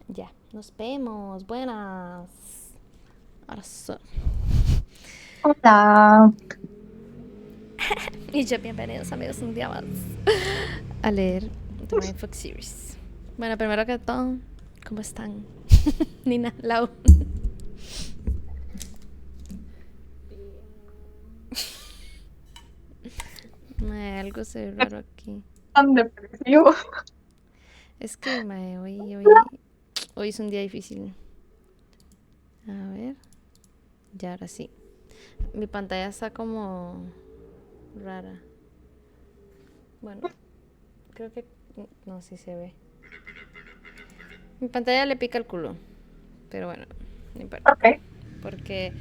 Ya, nos vemos. Buenas. Ahora sí. Hola. Y ya, bienvenidos amigos un día más a leer The Mindf Series. Bueno, primero que todo, ¿cómo están? Nina, Lau. Algo se ve raro aquí. Tan depresivo. Es que, hoy es un día difícil. A ver. Ya, ahora sí. Mi pantalla está como rara. Bueno, creo que... No, sí se ve. Mi pantalla le pica el culo. Pero bueno, no importa. Ok. Porque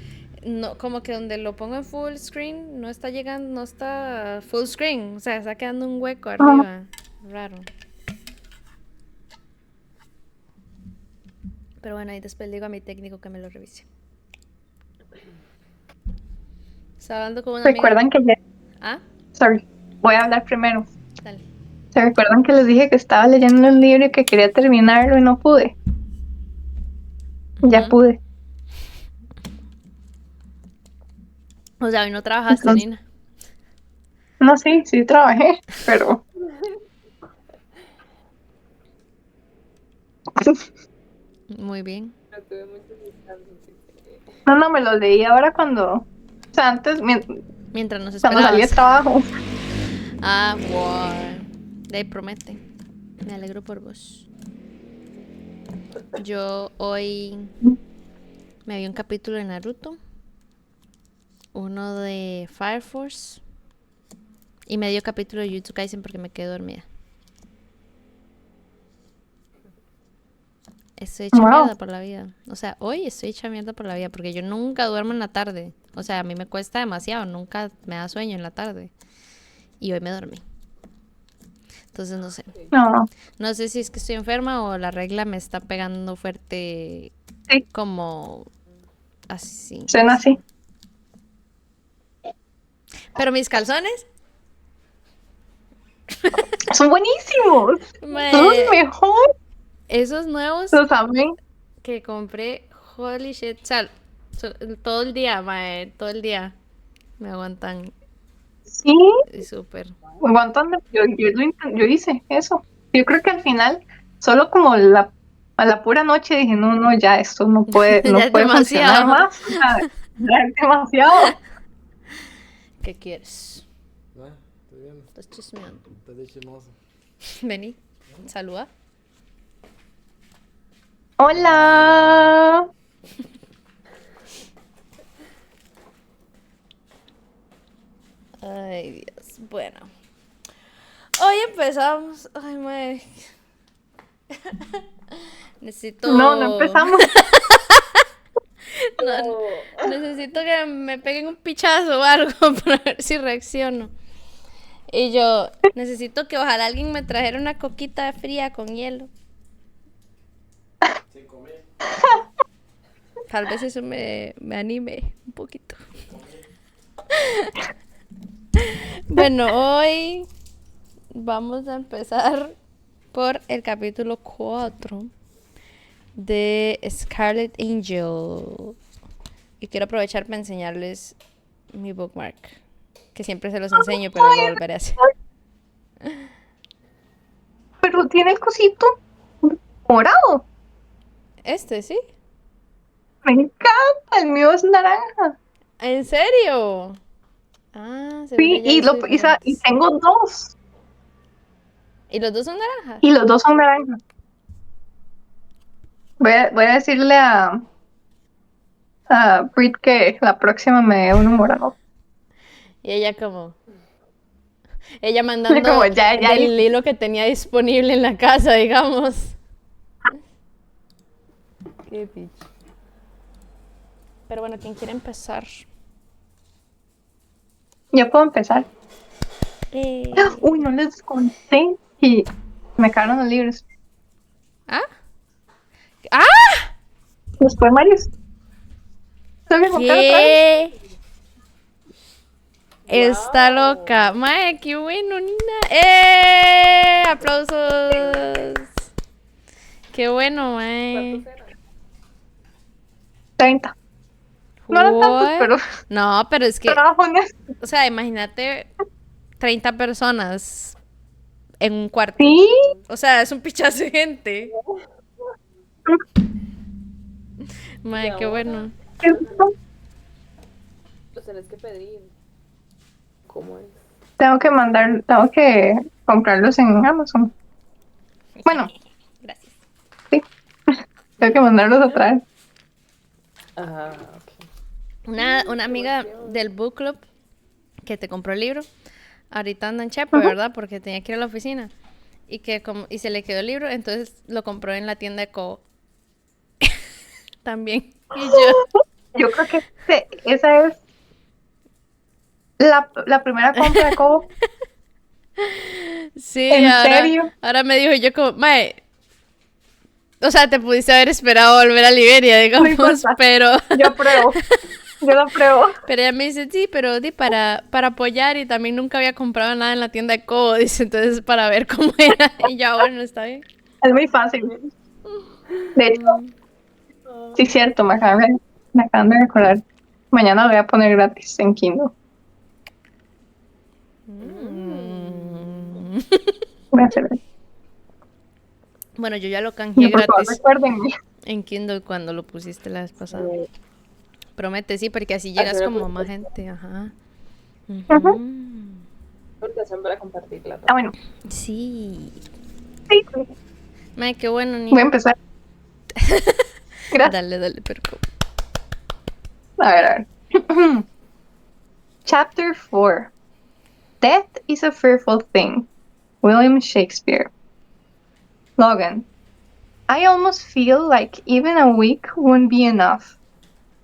no, como que donde lo pongo en full screen no está llegando, no está full screen. O sea, está quedando un hueco Ajá. arriba. Raro. Pero bueno, ahí después le digo a mi técnico que me lo revise. Estaba hablando con una amiga. Recuerdan que ya... Ah, Sorry. Voy a hablar primero. dale. ¿Se recuerdan que les dije que estaba leyendo un libro y que quería terminarlo y no pude? Ya Ujú. pude. O sea, hoy no trabajaste, Entonces, Nina. no, sí trabajé, pero... Muy bien. No, me lo leí ahora cuando... O sea, antes, Mientras nos cuando salí de esperabas. trabajo. Ah, wow. De ahí promete. Me alegro por vos. Yo hoy me vi un capítulo de Naruto. Uno de Fire Force. Y medio capítulo de Jujutsu Kaisen porque me quedé dormida. Estoy hecha Wow. mierda por la vida. O sea, hoy estoy hecha mierda por la vida porque yo nunca duermo en la tarde. O sea, a mí me cuesta demasiado. Nunca me da sueño en la tarde. Y hoy me dormí. Entonces no sé. No, No sé si es que estoy enferma o la regla me está pegando fuerte sí, como así. suena así. Pero mis calzones, Son buenísimos. Son los me... mejores. esos nuevos Los amé. que compré, holy shit. O sea, todo el día, todo el día me aguantan. Sí. Y súper. Aguantando, yo hice eso. Yo creo que al final, solo como a la pura noche dije, no, ya esto Ya no es puede funcionar demasiado. más. O sea, ya es demasiado. ¿Qué quieres? Ah, estoy bien. Estás chismeando. Estás de chismoso. Vení, saluda. Hola. Hola. Ay, Dios. Bueno. Hoy empezamos. Ay, mae. No Necesito. empezamos. No, necesito que me peguen un pichazo o algo para ver si reacciono. Y yo necesito que ojalá alguien me trajera una coquita fría con hielo. Sin comer. Tal vez eso me anime un poquito. Bueno, hoy vamos a empezar por el capítulo 4 de Scarlet Angel. Y quiero aprovechar para enseñarles mi bookmark. Que siempre se los enseño, pero lo Ay, volveré a hacer. pero tiene el cosito morado. Este, ¿sí? Me encanta. El mío es naranja. ¿En serio? Ah, seguro Sí, ya hizo y diferentes. tengo dos. ¿Y los dos son naranjas? Y los dos son naranjas. Voy a decirle a Brit que la próxima me dé uno morado. Y ella como... Ella Como mandando ya del hice. hilo que tenía disponible en la casa, digamos. Qué picho. Pero bueno, ¿quién quiere empezar? Ya puedo empezar. Eh... Uy, no les conté que me quedaron los libros. ¿Ah? ¡Ah! Los poemarios. Tengo que comprar otra vez. ¿Qué? Está loca. Mae, qué bueno, Nina. ¡Eh! ¡Aplausos! Qué bueno, mae. ¿Cuántos eran? 30. No eran tantos, What? pero No, pero es que, trabajo en eso. o sea, imagínate 30 personas en un cuarto. Sí. O sea, es un pichazo de gente. Mae, Y qué bueno. los tenés que pedir. ¿Cómo es? Tengo que comprarlos en Amazon. Bueno, Gracias. sí, tengo que mandarlos a traer. Ah, ok. Una amiga emoción. del book club que te compró el libro, ahorita anda en Chepe, Ujú. ¿verdad? Porque tenía que ir a la oficina. Y se le quedó el libro, entonces lo compró en la tienda de Cobo. También. Y yo. Yo creo que esa es la primera compra de Cobo. Sí, ¿En serio? ahora me dijo yo como, mae, o sea, te pudiste haber esperado volver a Liberia, No digamos, importa. pero Yo apruebo. Yo lo apruebo. pero ella me dice, sí, pero para apoyar y también nunca había comprado nada en la tienda de Cobo, dice, entonces para ver cómo era. Y ya, bueno, está bien. Es muy fácil. De hecho, sí es cierto, me acaban de recordar. Mañana lo voy a poner gratis en Kindle. Mm. Voy a hacer eso. Bueno, yo ya lo Y canjeé por favor, gratis recuérdenme. en Kindle cuando lo pusiste la vez pasada. Promete, sí, porque así Hacer llegas una como a más publicación. gente, ajá. Ujú. Publicación para compartirla Ah, también. bueno. Sí. Sí. Mae, qué bueno, Voy a ni. empezar. Gracias. Dale, pero. A ver, a ver. Chapter 4. Death is a fearful thing. William Shakespeare. Logan. I almost feel like even a week won't be enough.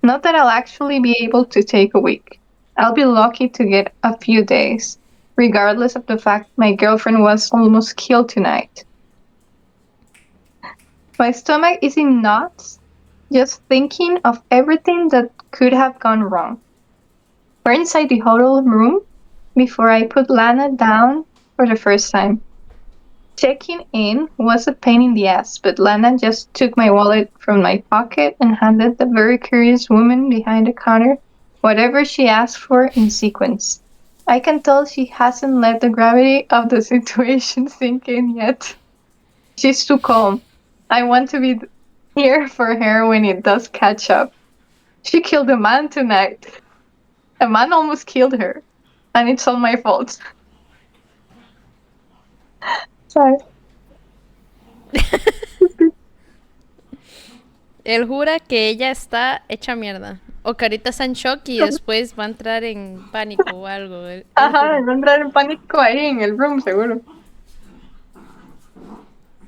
Not that I'll actually be able to take a week. I'll be lucky to get a few days, regardless of the fact my girlfriend was almost killed tonight. My stomach is in knots just thinking of everything that could have gone wrong. We're inside the hotel room before I put Lana down for the first time. Checking in was a pain in the ass, but Lana just took my wallet from my pocket and handed the very curious woman behind the counter whatever she asked for in sequence. I can tell she hasn't let the gravity of the situation sink in yet. She's too calm. I want to be here for her when it does catch up. She killed a man tonight. A man almost killed her. And it's all my fault. Sorry. Él jura que ella está hecha mierda. O que ahorita está en shock y después va a entrar en pánico o algo. Él Ajá, jura. va a entrar en pánico ahí en el room, seguro.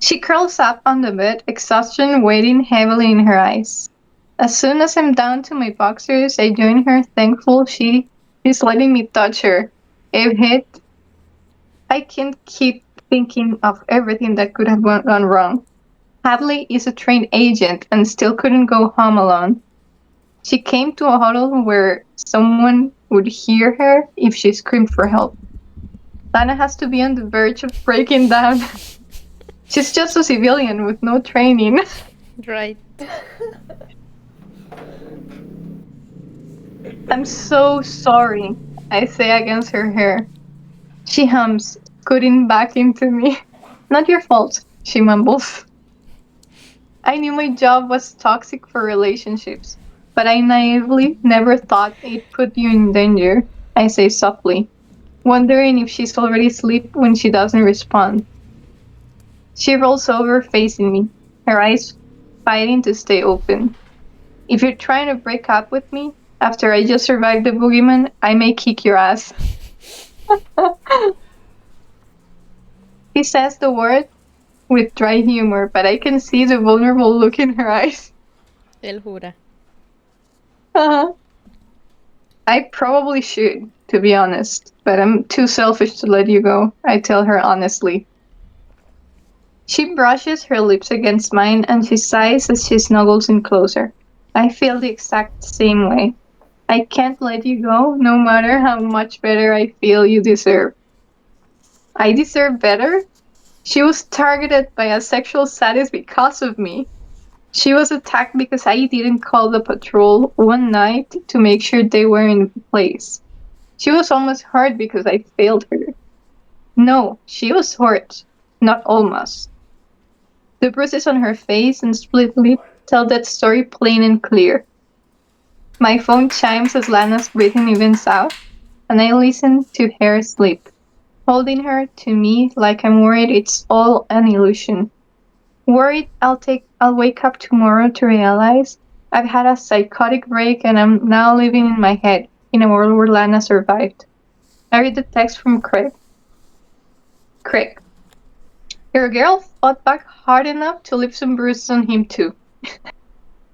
She curls up on the bed, exhaustion weighing heavily in her eyes. As soon as I'm down to my boxers, I join her, thankful she is letting me touch her. If hit, I can't keep thinking of everything that could have gone wrong. Hadley is a trained agent and still couldn't go home alone. She came to a huddle where someone would hear her if she screamed for help. Lana has to be on the verge of breaking down. She's just a civilian with no training. Right. I'm so sorry, I say against her hair. She hums, scooting back into me. Not your fault, she mumbles. I knew my job was toxic for relationships, but I naively never thought it put you in danger, I say softly, wondering if she's already asleep when she doesn't respond. She rolls over facing me, her eyes fighting to stay open. If you're trying to break up with me after I just survived the boogeyman, I may kick your ass. He says the word with dry humor, but I can see the vulnerable look in her eyes. Él jura. Uh-huh. I probably should, to be honest, but I'm too selfish to let you go, I tell her honestly. She brushes her lips against mine and she sighs as she snuggles in closer. I feel the exact same way. I can't let you go, no matter how much better I feel you deserve. I deserve better? She was targeted by a sexual sadist because of me. She was attacked because I didn't call the patrol one night to make sure they were in place. She was almost hurt because I failed her. No, she was hurt, not almost. The bruises on her face and split lip tell that story plain and clear. My phone chimes as Lana's breathing evens out, and I listen to her sleep, holding her to me like I'm worried it's all an illusion. Worried I'll wake up tomorrow to realize I've had a psychotic break and I'm now living in my head in a world where Lana survived. I read the text from Craig. Craig, your girl fought back hard enough to leave some bruises on him too.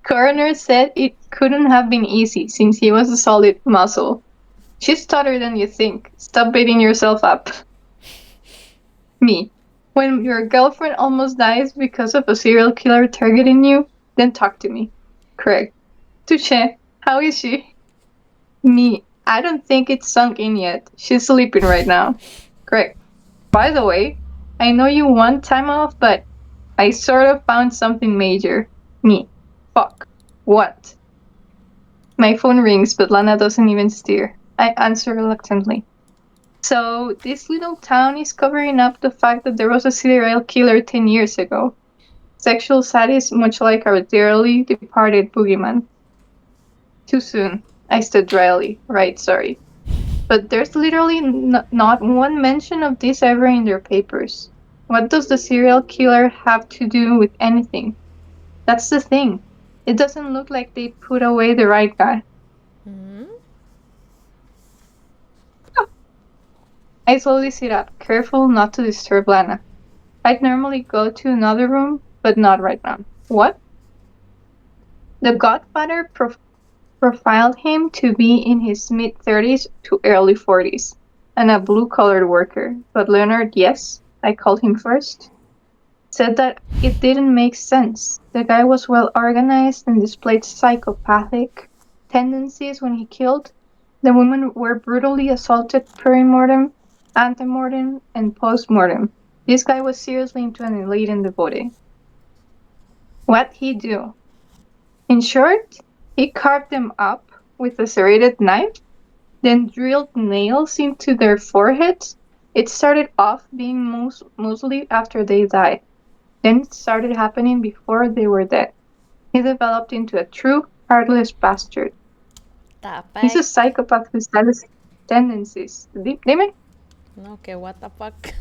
Coroner said it couldn't have been easy since he was a solid muscle. She's tougher than you think. Stop beating yourself up. Me. When your girlfriend almost dies because of a serial killer targeting you, then talk to me. Craig. Touche. How is she? Me. I don't think it's sunk in yet. She's sleeping right now. Craig. By the way, I know you want time off, but I sort of found something major. Me. Fuck. What? My phone rings, but Lana doesn't even stir. I answer reluctantly. So, this little town is covering up the fact that there was a serial killer 10 years ago. Sexual sadist, much like our dearly departed boogeyman. Too soon, I said dryly. Right, sorry. But there's literally not one mention of this ever in their papers. What does the serial killer have to do with anything? That's the thing. It doesn't look like they put away the right guy. Hmm? I slowly sit up, careful not to disturb Lana. I'd normally go to another room, but not right now. What? The Godfather profiled him to be in his mid-30s to early 40s, and a blue-collar worker. But Leonard, yes, I called him first, said that it didn't make sense. The guy was well-organized and displayed psychopathic tendencies when he killed. The women were brutally assaulted pre-mortem, ante-mortem, and post-mortem. This guy was seriously into annihilating the body. What'd he do? In short, he carved them up with a serrated knife, then drilled nails into their foreheads. It started off being mostly after they died. Then it started happening before they were dead. He developed into a true, heartless bastard. He's a Tapay. psychopath who has tendencies. Dime? No, que what the fuck.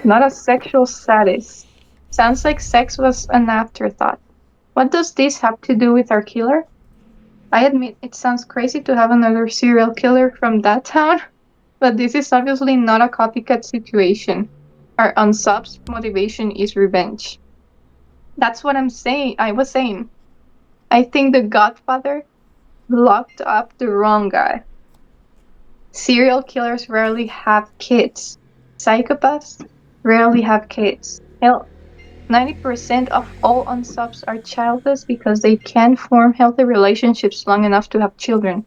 Not a sexual sadist. Sounds like sex was an afterthought. What does this have to do with our killer? I admit it sounds crazy to have another serial killer from that town, but this is obviously not a copycat situation. Our unsub's motivation is revenge. That's what I was saying. I think the Godfather locked up the wrong guy. Serial killers rarely have kids. Psychopaths rarely have kids. Hell, 90% of all unsubs are childless because they can't form healthy relationships long enough to have children.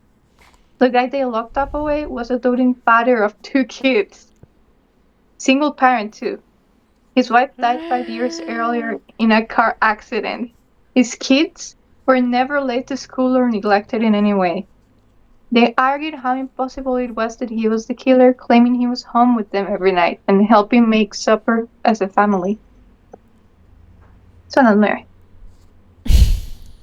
The guy they locked up away was a doting father of 2 kids. Single parent, too. His wife died 5 years earlier in a car accident. His kids were never late to school or neglected in any way. They argued how impossible it was that he was the killer, claiming he was home with them every night and helping make supper as a family. So not married.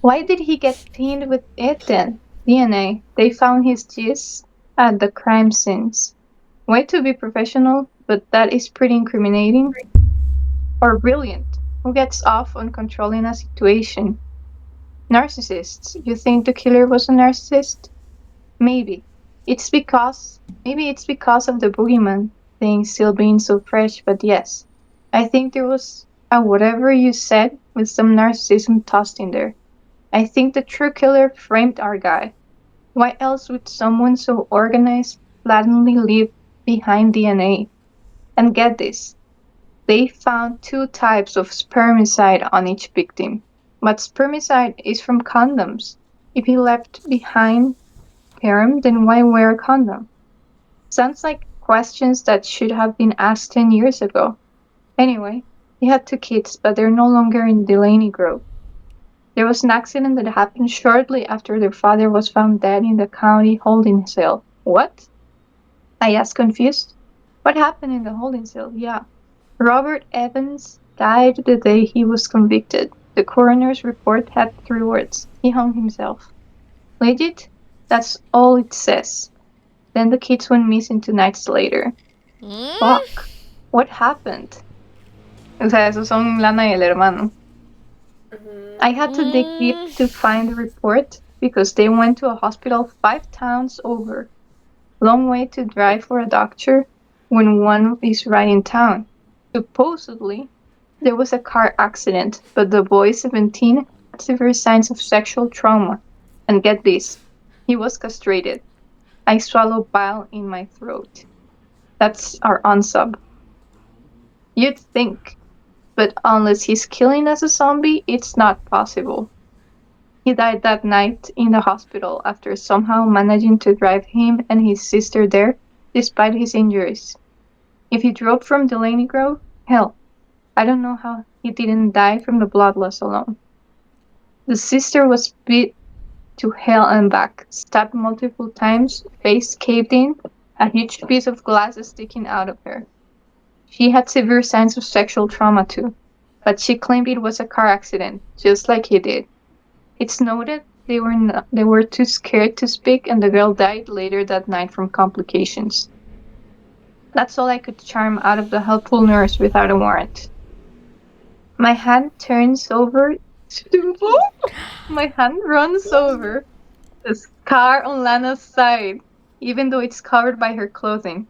Why did he get pinned with it then? DNA. They found his gist at the crime scenes. Way to be professional, but that is pretty incriminating. Or brilliant. Who gets off on controlling a situation? Narcissists. You think the killer was a narcissist? Maybe. Maybe it's because of the boogeyman thing still being so fresh, but yes. I think there was a whatever you said with some narcissism tossed in there. I think the true killer framed our guy. Why else would someone so organized blatantly leave behind DNA? And get this, they found 2 types of spermicide on each victim. But spermicide is from condoms. If he left behind sperm, then why wear a condom? Sounds like questions that should have been asked 10 years ago. Anyway, he had 2 kids, but they're no longer in Delaney Grove. There was an accident that happened shortly after their father was found dead in the county holding cell. What? I asked, confused. What happened in the holding cell? Yeah. Robert Evans died the day he was convicted. The coroner's report had 3 words. He hung himself. Legit? That's all it says. Then the kids went missing 2 nights later. Fuck. What happened? O sea, esos son Lana y el hermano. I had to dig deep to find the report because they went to a hospital 5 towns over. Long way to drive for a doctor when one is right in town. Supposedly, there was a car accident, but the boy, 17, had severe signs of sexual trauma. And get this, he was castrated. I swallowed bile in my throat. That's our unsub. You'd think, but unless he's killing as a zombie, it's not possible. He died that night in the hospital after somehow managing to drive him and his sister there, despite his injuries. If he drove from Delaney Grove, hell, I don't know how he didn't die from the blood loss alone. The sister was beat to hell and back, stabbed multiple times, face caved in, a huge piece of glass sticking out of her. She had severe signs of sexual trauma too, but she claimed it was a car accident, just like he did. It's noted they were too scared to speak, and the girl died later that night from complications. That's all I could charm out of the helpful nurse without a warrant. My hand turns over. My hand runs over the scar on Lana's side, even though it's covered by her clothing.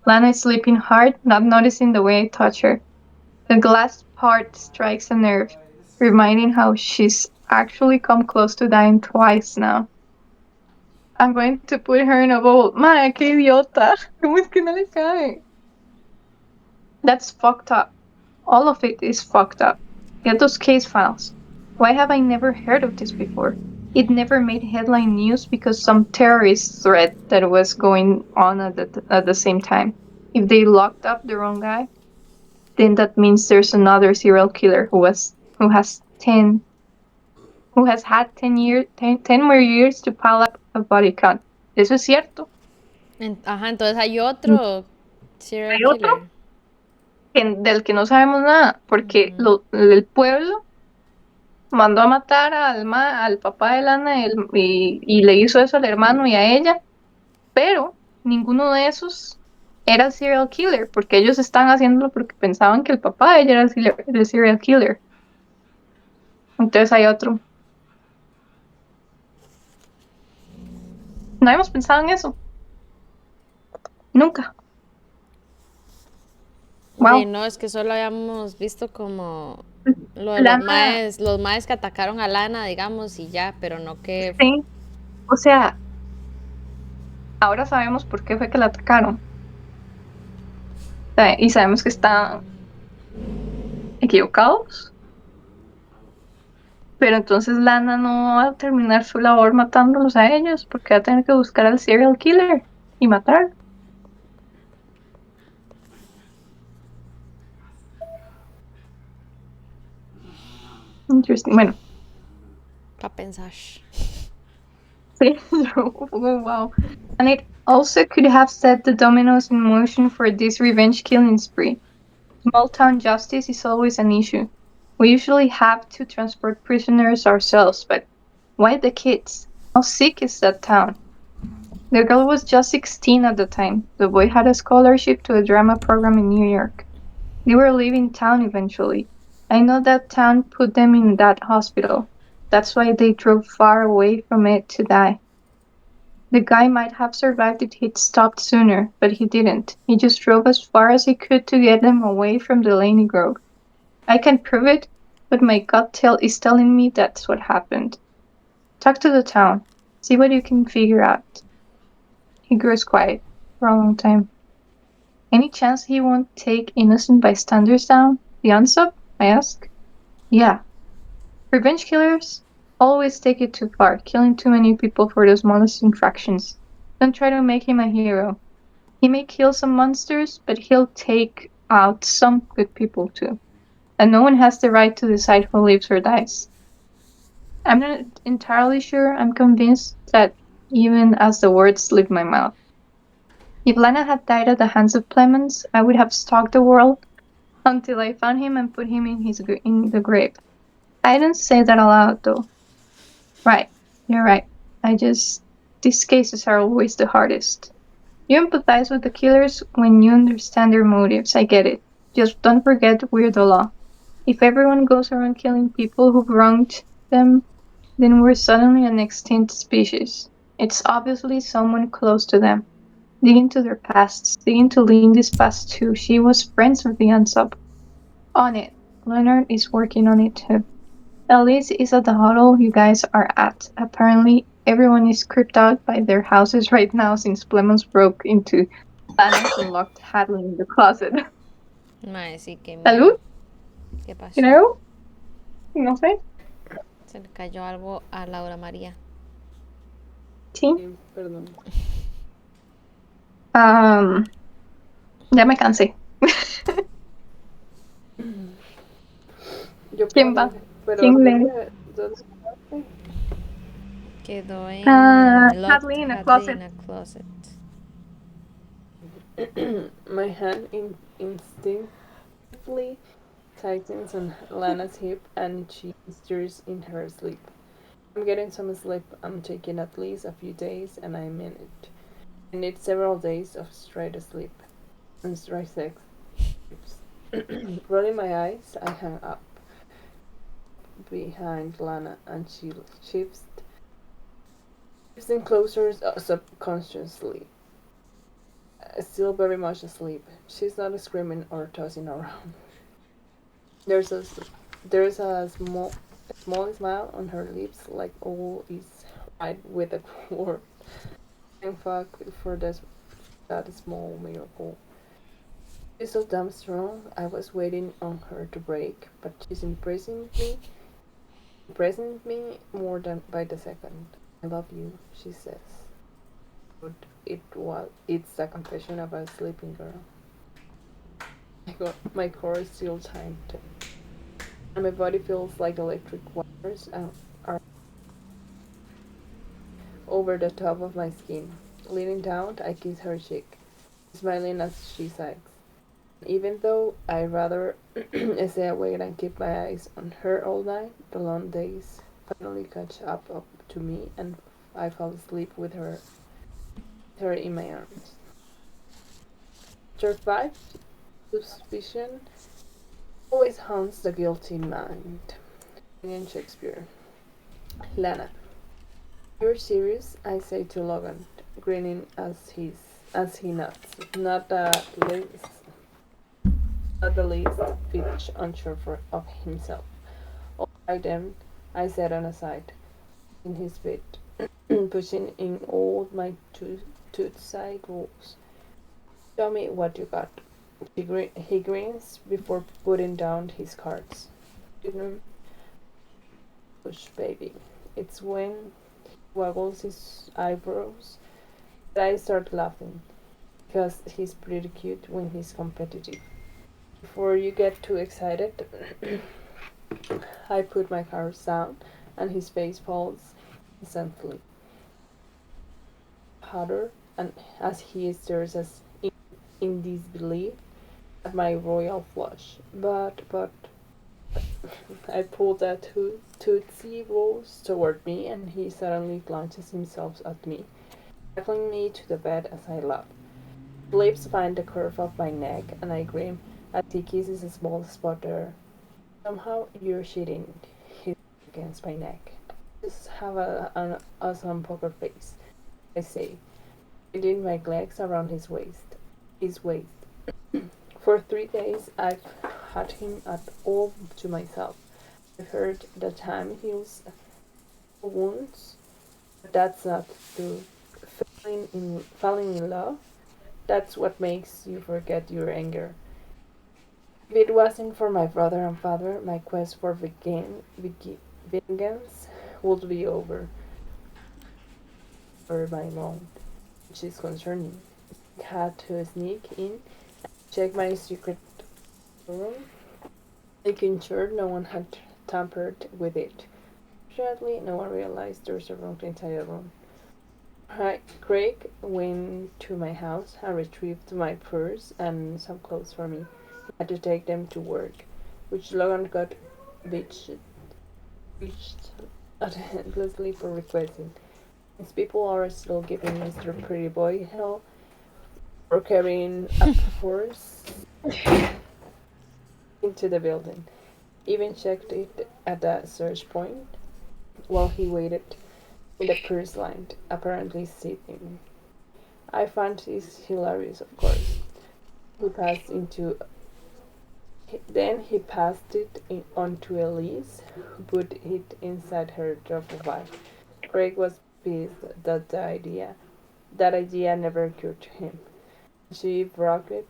Lana is sleeping hard, not noticing the way I touch her. The glass part strikes a nerve, reminding how she's actually come close to dying twice now. I'm going to put her in a bowl. Mae, qué idiota. ¿Cómo es que no le cae? That's fucked up. All of it is fucked up. Get those case files. Why have I never heard of this before? It never made headline news because some terrorist threat that was going on at the same time. If they locked up the wrong guy, then that means there's another serial killer who has had 10 more years to pile up a body count. Eso es cierto. Ajá, entonces hay otro serial Hay otro del que no sabemos nada, porque el pueblo mandó a matar al papá de Lana y le hizo eso al hermano y a ella, pero ninguno de esos era el serial killer, porque ellos están haciéndolo porque pensaban que el papá de ella era el serial killer. Entonces hay otro. No habíamos pensado en eso. Nunca. Wow. Sí, no, es que solo habíamos visto como lo de Lana, los maes que atacaron a Lana, digamos, y ya, pero no que... sí. O sea, ahora sabemos por qué fue que la atacaron. O sea, y sabemos que están equivocados. Pero entonces Lana no va a terminar su labor matándolos a ellos porque va a tener que buscar al serial killer y matar. Interesting. Bueno. Para pensar. Sí, wow. And it also could have set the dominoes in motion for this revenge killing spree. Small town justice is always an issue. We usually have to transport prisoners ourselves, but why the kids? How sick is that town? The girl was just 16 at the time. The boy had a scholarship to a drama program in New York. They were leaving town eventually. I know that town put them in that hospital. That's why they drove far away from it to die. The guy might have survived if he'd stopped sooner, but he didn't. He just drove as far as he could to get them away from Delaney Grove. I can't prove it, but my gut is telling me that's what happened. Talk to the town. See what you can figure out. He grows quiet for a long time. Any chance he won't take innocent bystanders down? The unsub? I ask. Yeah. Revenge killers always take it too far, killing too many people for the smallest infractions. Don't try to make him a hero. He may kill some monsters, but he'll take out some good people too. And no one has the right to decide who lives or dies. I'm not entirely sure. I'm convinced that even as the words slip my mouth. If Lana had died at the hands of Clemens, I would have stalked the world until I found him and put him in the grave. I didn't say that aloud, though. Right, you're right. These cases are always the hardest. You empathize with the killers when you understand their motives. I get it. Just don't forget we're the law. If everyone goes around killing people who've wronged them, then we're suddenly an extinct species. It's obviously someone close to them. Dig into their pasts. Dig into Lindy's past too. She was friends with the Unsub. On it. Leonard is working on it too. Elise is at the huddle you guys are at. Apparently, everyone is creeped out by their houses right now since Clemens broke into Lana's and locked Hadley in the closet. Mae, sí, qué Salud, miedo. ¿Qué you pasó? know? No sé. Se le cayó algo a Laura María. Sí. Perdón. Ya me cansé. Yo ¿Quién puedo va? leer, pero ¿Quién lee? ¿dónde Quedó en locked Hadley in a Hadley closet. in a closet. My hand instinctively tightens on Lana's hip and she stirs in her sleep. I'm getting some sleep. I'm taking at least a few days and I mean it. I need several days of straight sleep and straight sex. Rolling my eyes, I hang up behind Lana and she shifts in closer subconsciously. Still very much asleep. She's not screaming or tossing around. There's a small smile on her lips, like all is right with the world. Thank fuck for that small miracle. She's so damn strong. I was waiting on her to break, but she's impressing me more than by the second. I love you, she says. But it's a confession of a sleeping girl. My core is still tight, and my body feels like electric wires are over the top of my skin. Leaning down, I kiss her cheek, smiling as she sighs. Even though I'd rather stay awake and keep my eyes on her all night, the long days finally catch up to me, and I fall asleep with her in my arms. Chapter 5, Suspicion always haunts the guilty mind. William Shakespeare. Lana. You're serious? I say to Logan, grinning as he nods. Not the least bit unsure of himself. All right then, I said on a side, in his bed, pushing in all my tooth-side rules. Show me what you got. He grins before putting down his cards. Push, baby. It's when he waggles his eyebrows that I start laughing, because he's pretty cute when he's competitive. Before you get too excited, I put my cards down, and his face falls instantly harder, and as he stares in disbelief at my royal flush. But I pull that Tootsie Rolls toward me, and he suddenly launches himself at me, tackling me to the bed as I laugh. His lips find the curve of my neck, and I grin as he kisses a small spot there. Somehow you're cheating, he against my neck. Just have an awesome poker face, I say, winding my legs around his waist. For 3 days I've had him at all to myself. I've heard that time heals wounds, but that's not through falling in love. That's what makes you forget your anger. If it wasn't for my brother and father, my quest for vengeance would be over. For my mom, which is concerning. had to sneak in, check my secret room, making sure no one had tampered with it. Fortunately, no one realized there was a wrong inside the room. Craig went to my house and retrieved my purse and some clothes for me. He had to take them to work, which Logan got bitched endlessly for requesting. These people are still giving Mr. Pretty Boy hell for carrying a purse into the building. Even checked it at the search point while he waited in the purse line, apparently sitting. I found this hilarious, of course. He passed into. Then he passed it on to Elise, who put it inside her duffel bag. Craig was pissed that that idea never occurred to him. She brought it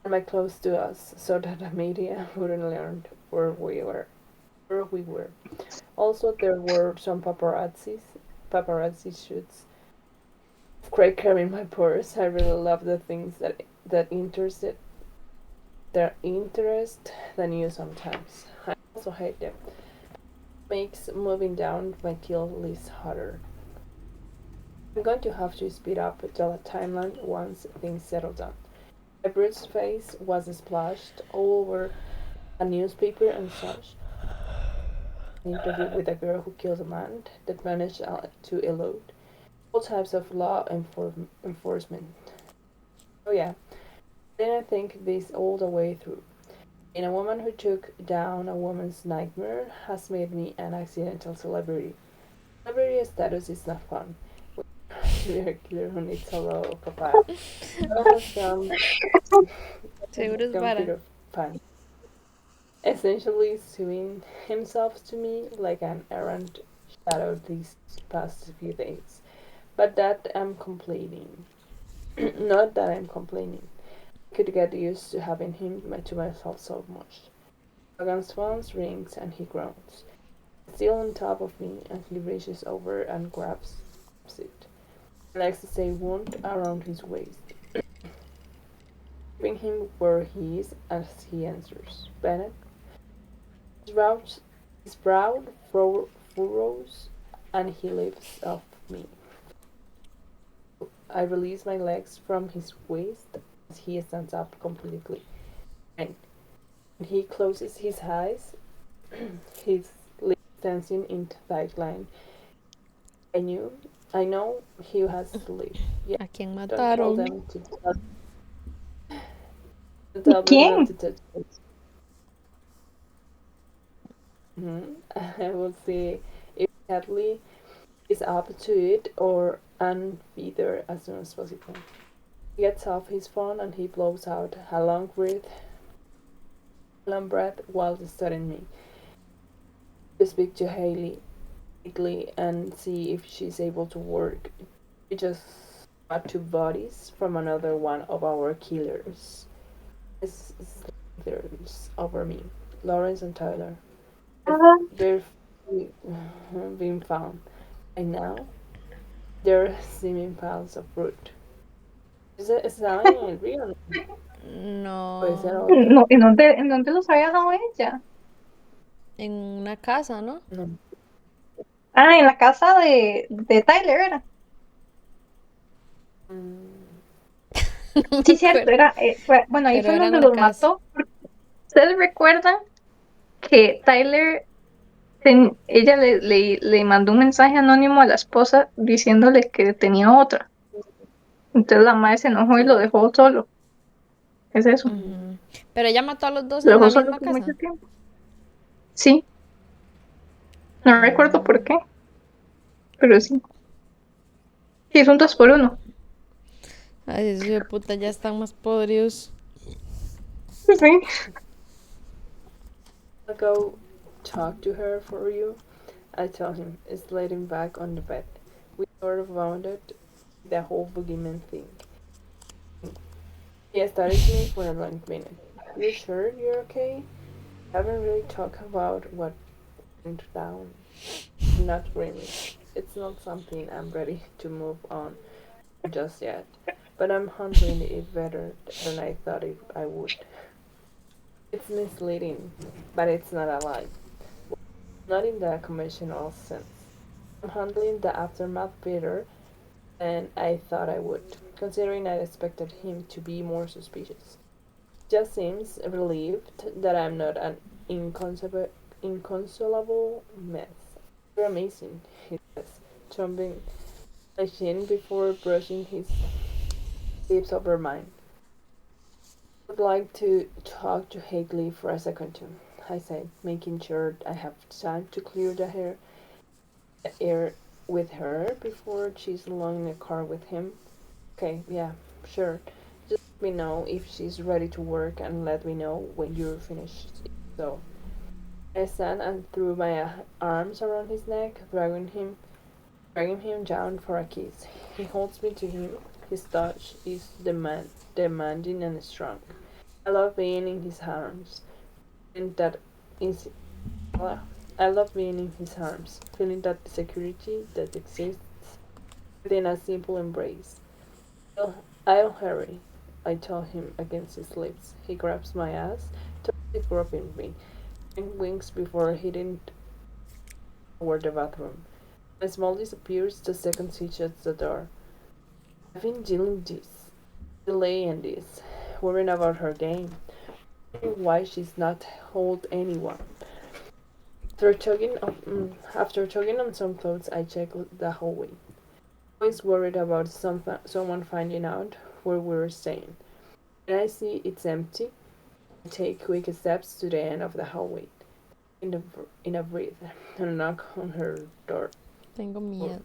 and my clothes to us so that the media wouldn't learn where we were. Also, there were some paparazzi shoots. Craig carrying my purse. I really love the things that interest the news sometimes. I also hate them. Makes moving down my kill list harder. I'm going to have to speed up the timeline once things settle down. My bruised face was splashed all over a newspaper and such. An interview with a girl who killed a man that managed to elude all types of law enforcement. Oh yeah, then I think this all the way through. Being a woman who took down a woman's nightmare has made me an accidental celebrity. Celebrity status is not fun. Serial killer who needs a low profile. Seguro es vara. Computer fun. Essentially suing himself to me like an errant shadow these past few days. But that I'm complaining. Not that I'm complaining. I could get used to having him to myself so much. Logan's phone rings and he groans. He's still on top of me and he reaches over and grabs it. He likes to stay wound around his waist. Giving him where he is as he answers. Bennett? His brow furrows and he lifts off me. I release my legs from his waist as he stands up completely. And he closes his eyes, his lips dancing in tight line. I know he has to leave. Yeah, ¿A quién don't tell mataron? them to tell them ¿Quién? not to touch it. I will see if Hadley is up to it or unfeed her as soon as possible. He gets off his phone and he blows out a long breath while studying me. To speak to Haley and see if she's able to work. We just got 2 bodies from another one of our killers. There's over me, Lawrence and Tyler. They've been found. And now they're steaming piles of fruit. ¿Está en el río? Puede ser No. otro. No, en dónde los había dejado ella? En una casa, ¿no? No. Ah, en la casa de Tyler era. No Sí, me cierto, acuerdo. era, bueno, ahí Pero fue era en donde una los casa. mató. ¿Ustedes recuerdan que Tyler, ella le mandó un mensaje anónimo a la esposa diciéndole que tenía otra? Entonces la madre se enojó y lo dejó solo. Es eso. Ujú. Pero ella mató a los dos Lo en la dejó solo misma por mucho casa. tiempo. Sí, no recuerdo por qué, pero sí. Sí, es un 2 por 1. Ay, esos de puta ya están más podridos. Sí. I'll go talk to her for you. I tell him, sliding back on the bed. We sort of wounded the whole boogeyman thing. He studied me for a long minute. You sure you're okay? I haven't really talked about what went down. Not really. It's not something I'm ready to move on just yet, but I'm handling it better than I thought I would. It's misleading, but it's not a lie. Not in the conventional sense. I'm handling the aftermath better than I thought I would, considering I expected him to be more suspicious. Just seems relieved that I'm not an inconsolable mess. You're amazing, he says, thumping my chin before brushing his lips over mine. I would like to talk to Haley for a second too, I said, making sure I have time to clear the air with her before she's alone in the car with him. Okay, yeah, sure. Just let me know if she's ready to work and let me know when you're finished. So I stand and threw my arms around his neck, dragging him down for a kiss. He holds me to him. His touch is demanding and strong. I love being in his arms, and that is. I love being in his arms, feeling that security that exists within a simple embrace. I'll hurry, I tell him against his lips. He grabs my ass, totally groping me, and winks before heading toward the bathroom. My smile disappears the second he shuts the door. I've been delaying this, worrying about her game, why she's not hold anyone. After tugging on some clothes, I check the hallway. Always worried about someone finding out where we're staying. When I see it's empty, I take quick steps to the end of the hallway. In a breath, and knock on her door. Tengo miedo.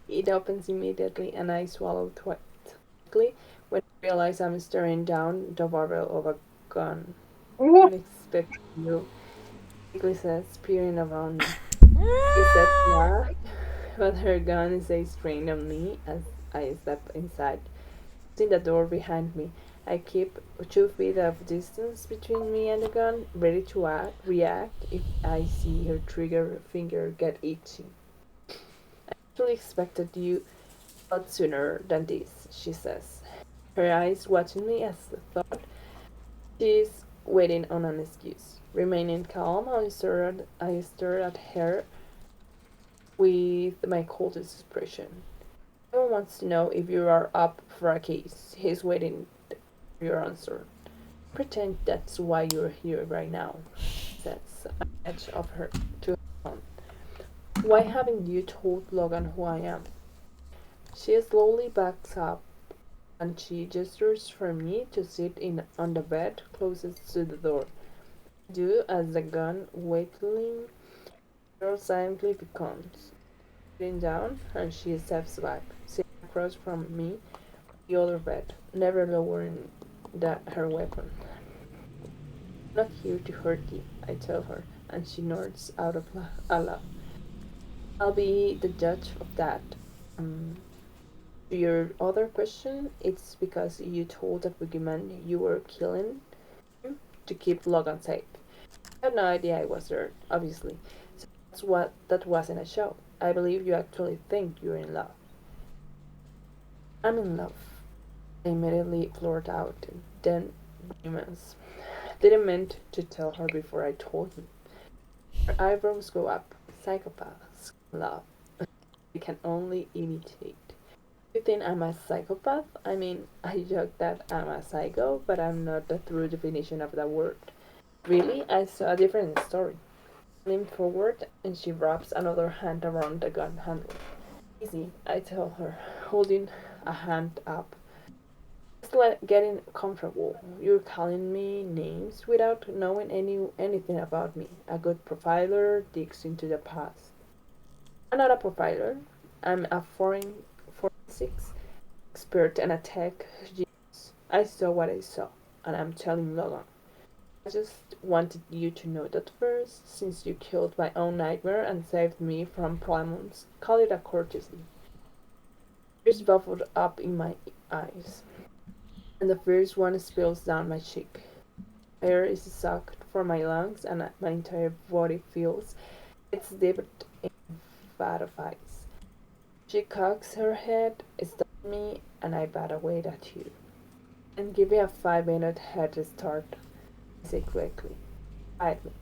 It opens immediately, and I swallow quickly when I realize I'm staring down the barrel of a gun. Unexpected you, quickly says, peering around me. He steps back, but her gun stays trained on me as I step inside. Closing the door behind me, I keep 2 feet of distance between me and the gun, ready to react if I see her trigger finger get itchy. I actually expected you a lot sooner than this, she says, her eyes watching me as I thought she's waiting on an excuse. Remaining calm, I stare at her with my coldest expression. Everyone wants to know if you are up for a case. He's waiting for your answer. Pretend that's why you're here right now, says an edge of her to her phone. Why haven't you told Logan who I am? She slowly backs up and she gestures for me to sit on the bed closest to the door. I do as the gun wailing girl silently becomes. Sitting down and she steps back, sitting across from me on the other bed, never lowering her weapon. I'm not here to hurt you, I tell her, and she nods out of a laugh. I'll be the judge of that. To your other question, it's because you told that boogeyman you were killing him to keep Logan safe. I had no idea I was there, obviously. So that wasn't a show. I believe you actually think you're in love. I'm in love. I immediately blurted out, then demons. Didn't mean to tell her before I told him. Her eyebrows go up. Psychopaths love. I can only imitate. You think I'm a psychopath? I mean, I joke that I'm a psycho, but I'm not the true definition of that word. Really, I saw a different story. I lean forward and she wraps another hand around the gun handle. Easy, I tell her, holding a hand up. Just getting comfortable. You're calling me names without knowing anything about me. A good profiler digs into the past. I'm not a profiler. I'm a forensics expert and a tech genius. I saw what I saw, and I'm telling Logan. I just wanted you to know that first, since you killed my own nightmare and saved me from problems. Call it a courtesy. Tears bubbled up in my eyes, and the first one spills down my cheek. Air is sucked from my lungs, and my entire body feels it's dipped in vat of ice. She cocks her head, stops me, and I bat away at you. And give me a 5-minute head start, I say quickly. Quietly.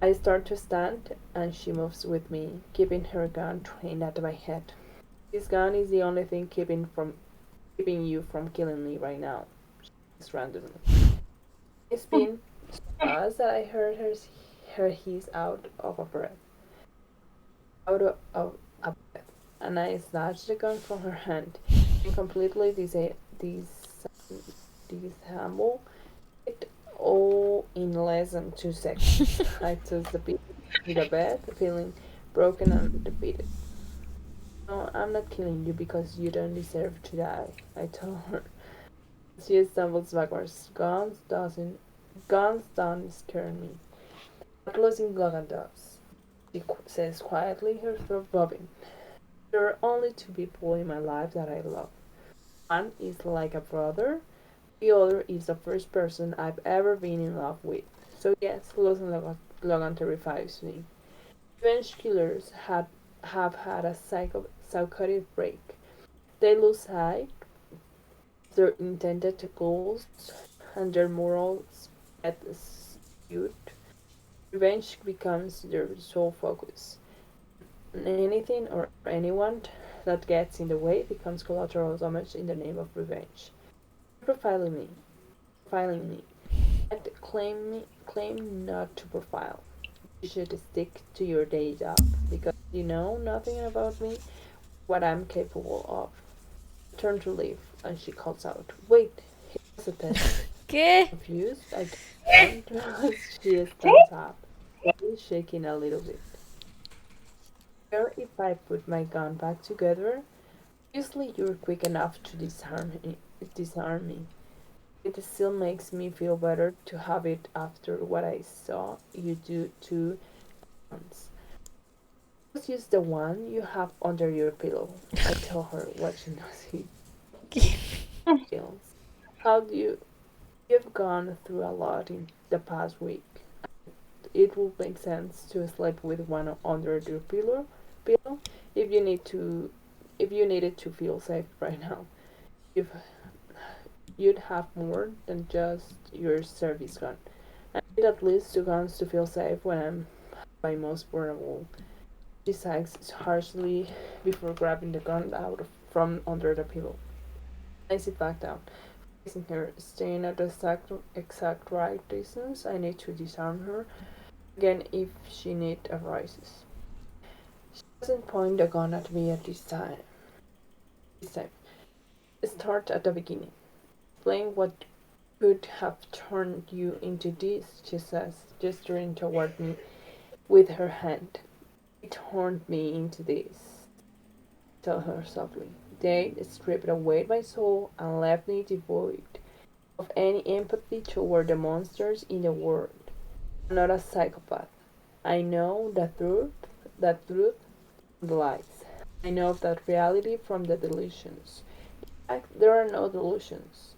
I start to stand, and she moves with me, keeping her gun trained at my head. This gun is the only thing keeping you from killing me right now. She says randomly. It's been so fast that I heard her hiss out of a breath. Out of a breath. And I snatched the gun from her hand and completely disassembled it all in less than 2 seconds. I took the beat to the bed, feeling broken and defeated. No, I'm not killing you because you don't deserve to die, I told her. She stumbles backwards. Guns don't scare me. But losing Logan does. She says quietly, her throat bobbing. There are only 2 people in my life that I love. One is like a brother. The other is the first person I've ever been in love with. So yes, losing Logan terrifies me. Revenge killers have had a psychotic break. They lose sight of their intended goals and their morals get skewed. Revenge becomes their sole focus. Anything or anyone that gets in the way becomes collateral damage in the name of revenge. Profiling me, and claim not to profile. You should stick to your day job because you know nothing about me, what I'm capable of. I turn to leave, and she calls out, "Wait, here's a test." ¿Qué? Confused, I turn as she stands up, body shaking a little bit. Sure, if I put my gun back together, obviously you're quick enough to disarm me. It still makes me feel better to have it after what I saw you do to guns. Just use the one you have under your pillow, I tell her, watching as he feels. How do you've gone through a lot in the past week. It would make sense to sleep with one under your pillow if you needed to feel safe right now. If you'd have more than just your service gun. I need at least 2 guns to feel safe when I'm my most vulnerable. She sighs harshly before grabbing the gun out from under the pillow. I sit back down, facing her, staying at the exact right distance. I need to disarm her again if she need arises. She doesn't point the gun at me at this time. Start at the beginning. Explain what could have turned you into this, she says, gesturing toward me with her hand. It turned me into this, tell her softly. They stripped away my soul and left me devoid of any empathy toward the monsters in the world. I'm not a psychopath. I know the truth from the lies. I know that reality from the delusions. In fact, there are no delusions.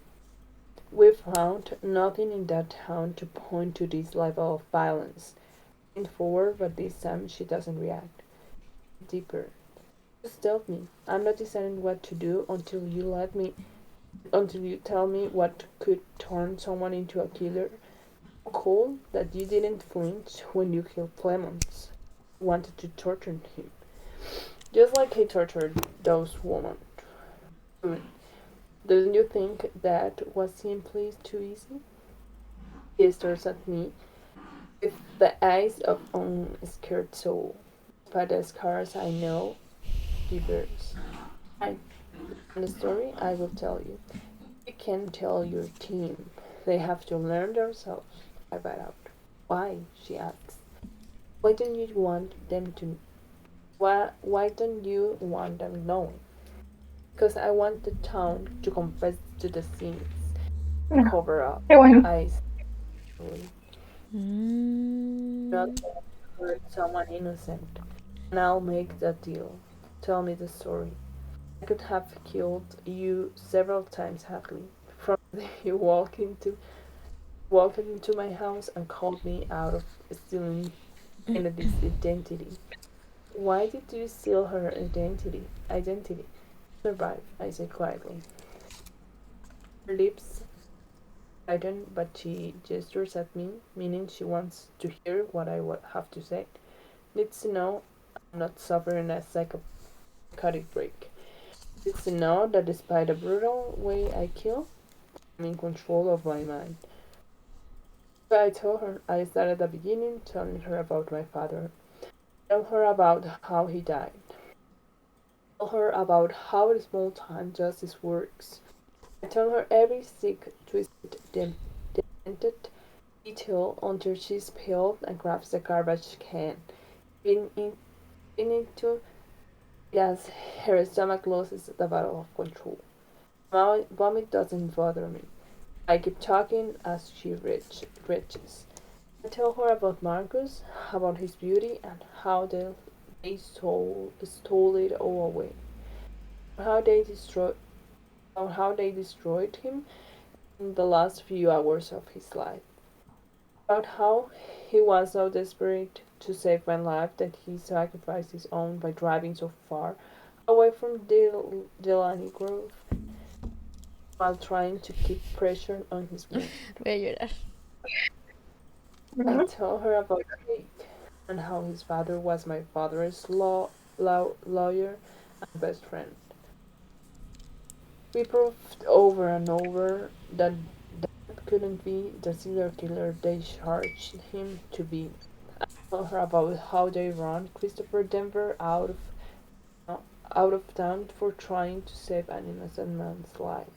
We've found nothing in that town to point to this level of violence. Leaned forward, but this time she doesn't react. Deeper. Just tell me. I'm not deciding what to do until you tell me what could turn someone into a killer. Cool that you didn't flinch when you killed Clemens. You wanted to torture him. Just like he tortured those women. Don't you think that was simply too easy? He stares at me with the eyes of an scared soul. By the scars I know he bears. And the story I will tell you. You can tell your team. They have to learn themselves. I bite out. Why? She asks. Why don't you want them to? Why don't you want them knowing? Because I want the town to confess to the sins. Cover up. Qué bueno. Eyes. Not Mm. hurt someone innocent. And I'll make that deal. Tell me the story. I could have killed you several times, Hadley. From the day you walked into my house and called me out of stealing Kennedy's identity. Why did you steal her identity? Survive, I said quietly. Her lips tightened, but she gestures at me, meaning she wants to hear what I have to say. Needs to know I'm not suffering a psychotic break. Needs to know that despite the brutal way I kill, I'm in control of my mind. So I told her. I started at the beginning, telling her about my father. Tell her about how he died. Tell her about how the small-time justice works. I tell her every sick, twisted, demented detail until she spilled and grabs the garbage can, spinning into it as her stomach loses the battle of control. My vomit doesn't bother me. I keep talking as she reaches. I tell her about Marcus, about his beauty, and how they stole it all away. How they destroyed him in the last few hours of his life. About how he was so desperate to save my life that he sacrificed his own by driving so far away from Delany Grove while trying to keep pressure on his wound. Voy a llorar. I tell her about Jake and how his father was my father's lawyer and best friend. We proved over and over that that couldn't be the serial killer they charged him to be. I tell her about how they run Christopher Denver out of town for trying to save an innocent man's life.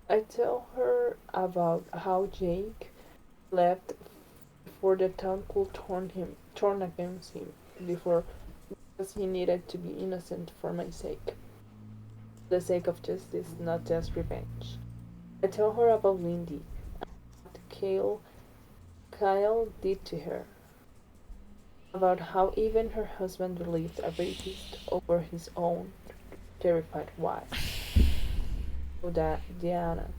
I tell her about how Jake left before the town could turn against him before because he needed to be innocent for my sake. The sake of justice, not just revenge. I tell her about Lindy and what Kyle did to her. About how even her husband believed a rapist over his own terrified wife, Diana,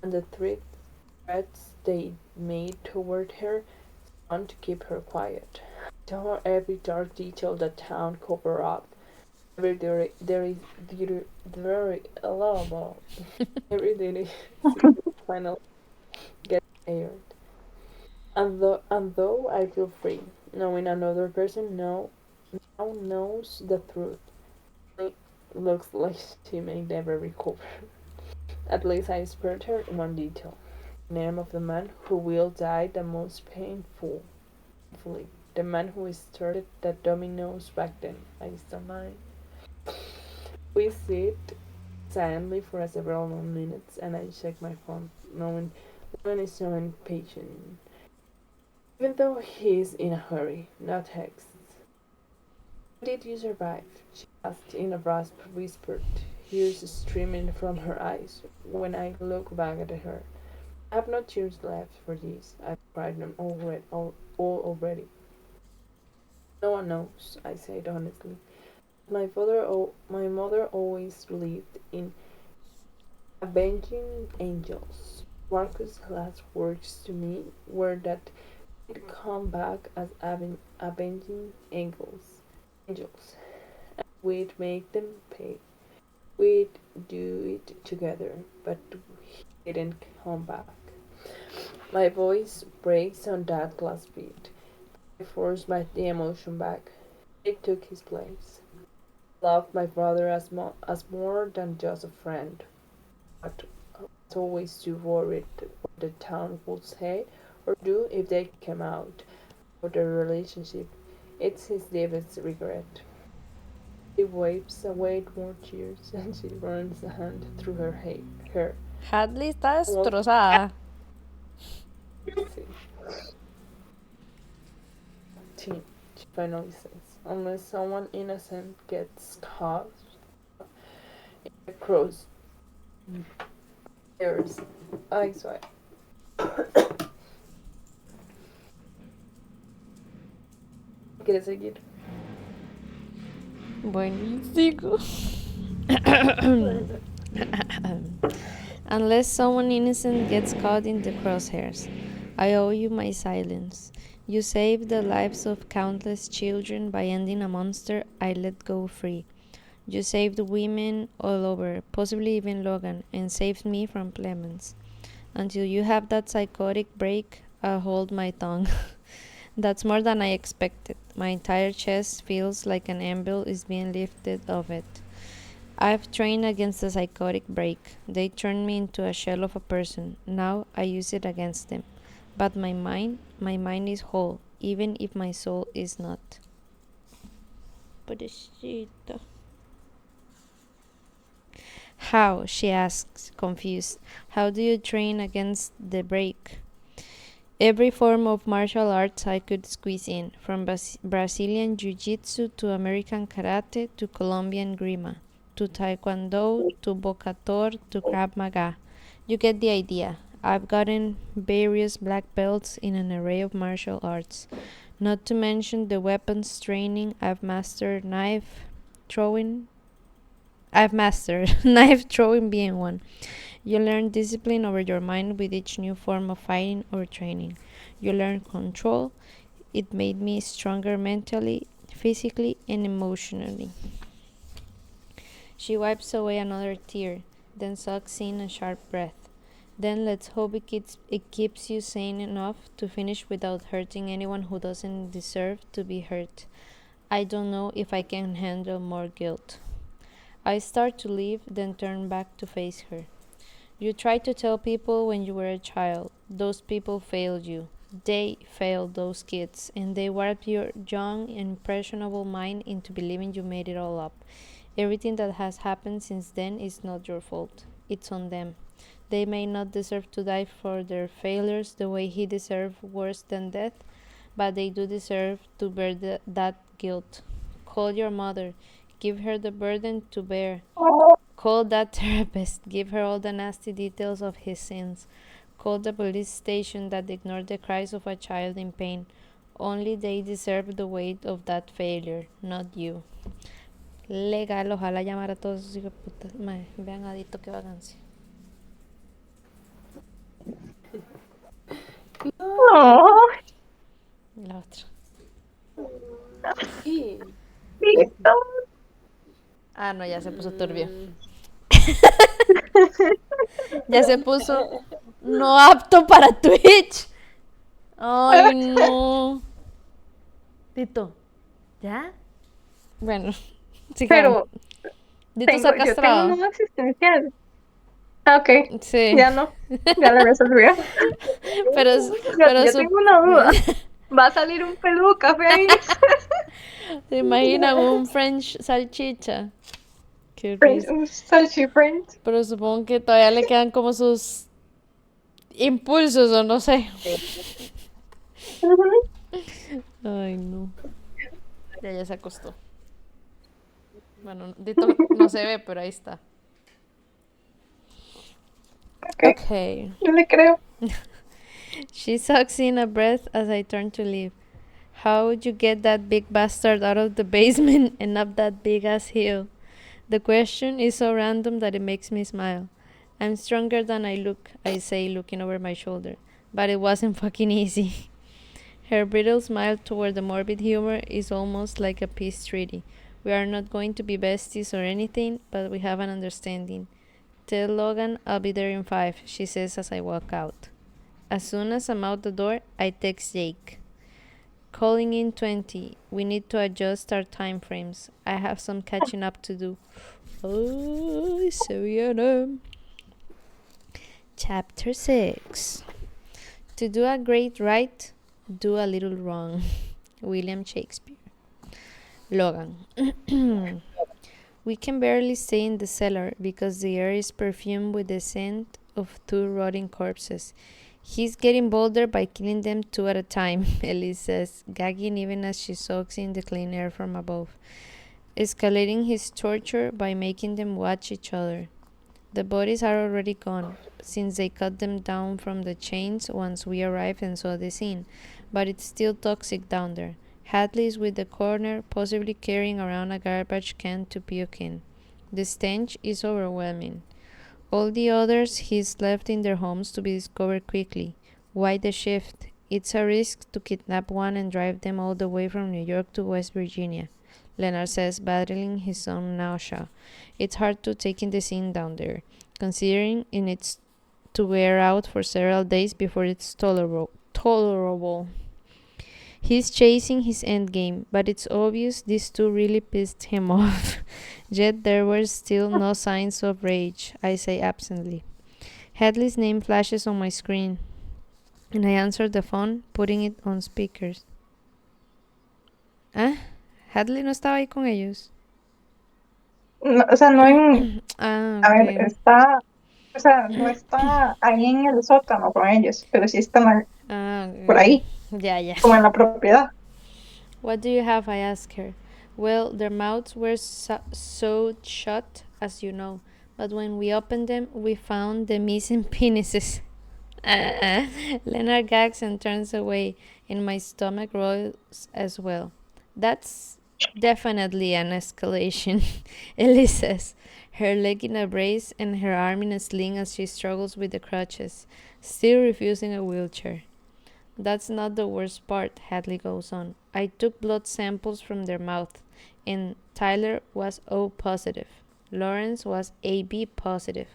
and the threats they made toward her son to keep her quiet. Tell her every dark detail the town covered up. Every dirty finally gets aired. And though I feel free, knowing another person now knows the truth, it looks like she may never recover. At least I spared her one detail. The name of the man who will die the most painfully. The man who started the dominoes back then. I still mine. We sit silently for several minutes and I check my phone, knowing Lennon is so impatient. Even though he's in a hurry, not texts. How did you survive? She asked in a rasped whisper, tears streaming from her eyes. When I look back at her, I have no tears left for this. I've cried them all already. No one knows, I said honestly. My mother always believed in avenging angels. Marcus' last words to me were that he'd come back as avenging angels. And we'd make them pay. We'd do it together, but he didn't come back. My voice breaks on that last beat. I forced the emotion back. It took his place. Loved my brother as more than just a friend, but was always too worried what the town would say or do if they came out about their relationship. It's his deepest regret. She wipes away more tears and she runs a hand through her hair. Hadley está destrozada. Sí. She finally says, unless someone innocent gets caught in the cross hairs. Ay, suave. ¿Quieres seguir? Buenísimo. Unless someone innocent gets caught in the crosshairs, I owe you my silence. You saved the lives of countless children by ending a monster I let go free. You saved women all over, possibly even Logan, and saved me from Clemens. Until you have that psychotic break, I'll hold my tongue. That's more than I expected. My entire chest feels like an anvil is being lifted off it. I've trained against the psychotic break. They turned me into a shell of a person. Now I use it against them. But my mind is whole, even if my soul is not. Pobrecita. How? She asks, confused. How do you train against the break? Every form of martial arts I could squeeze in, from Brazilian Jiu-Jitsu to American Karate to Colombian Grima, to Taekwondo to Bokator to Krav Maga. You get the idea. I've gotten various black belts in an array of martial arts. Not to mention the weapons training I've mastered, knife throwing being one. You learn discipline over your mind with each new form of fighting or training. You learn control. It made me stronger mentally, physically, and emotionally. She wipes away another tear, then sucks in a sharp breath. Then let's hope it keeps you sane enough to finish without hurting anyone who doesn't deserve to be hurt. I don't know if I can handle more guilt. I start to leave, then turn back to face her. You tried to tell people when you were a child. Those people failed you. They failed those kids, and they warped your young, impressionable mind into believing you made it all up. Everything that has happened since then is not your fault. It's on them. They may not deserve to die for their failures the way he deserved worse than death, but they do deserve to bear that guilt. Call your mother. Give her the burden to bear. Call that therapist. Give her all the nasty details of his sins. Call the police station that ignored the cries of a child in pain. Only they deserve the weight of that failure, not you. Legal, ojalá llamar a todos esos hijos de puta. Mae, vean adito que vagancia. Oh, La otra. Y Ah, no, ya se puso turbio. Ya se puso no apto para Twitch. Ay, no. Dito, ¿ya? Bueno, sigamos. pero Dito se ha yo tengo castrado. un nudo existencial. Ah, ok. Sí. Ya no. Ya lo resolvió. Pero Yo tengo una duda. ¿Va a salir un pelú café ahí? ¿Se imaginan un French salchicha? Qué French, risa. un salchi French. Pero supongo que todavía le quedan como sus impulsos o no sé. Ay, no. Ya se acostó. Bueno, Dito no se ve, pero ahí está. Okay. No le creo. She sucks in a breath as I turn to leave. How would you get that big bastard out of the basement and up that big ass hill? The question is so random that it makes me smile. I'm stronger than I look, I say, looking over my shoulder. But it wasn't fucking easy. Her brittle smile toward the morbid humor is almost like a peace treaty. We are not going to be besties or anything, but we have an understanding. Tell Logan I'll be there in 5, she says as I walk out. As soon as I'm out the door, I text Jake. Calling in 20. We need to adjust our time frames. I have some catching up to do. Oh, so Chapter 6. To do a great right, do a little wrong. William Shakespeare. Logan. We can barely stay in the cellar because the air is perfumed with the scent of 2 rotting corpses. He's getting bolder by killing them 2 at a time, Elise says, gagging even as she soaks in the clean air from above, escalating his torture by making them watch each other. The bodies are already gone, since they cut them down from the chains once we arrived and saw the scene, but it's still toxic down there. Hadley is with the coroner, possibly carrying around a garbage can to puke in. The stench is overwhelming. All the others he's left in their homes to be discovered quickly. Why the shift? It's a risk to kidnap one and drive them all the way from New York to West Virginia, Leonard says, battling his own nausea. It's hard to take in the scene down there, considering it needs to wear out for several days before it's tolerable. He's chasing his endgame, but it's obvious these two really pissed him off. Yet there were still no signs of rage, I say absently. Hadley's name flashes on my screen, and I answer the phone, putting it on speakers. ¿Ah? ¿Hadley no estaba ahí con ellos? No, o sea, no en... Ah, A ver, ok. está... O sea, no está ahí en el sótano con ellos, pero sí están Ah, por ahí, ya. como en la propiedad. What do you have? I asked her. Well, their mouths were sewed shut, as you know, but when we opened them, we found the missing penises. Leonard gags and turns away, and my stomach rolls as well. That's definitely an escalation, Ellie says, her leg in a brace and her arm in a sling as she struggles with the crutches, still refusing a wheelchair. That's not the worst part, Hadley goes on. I took blood samples from their mouth, and Tyler was O positive. Lawrence was AB positive.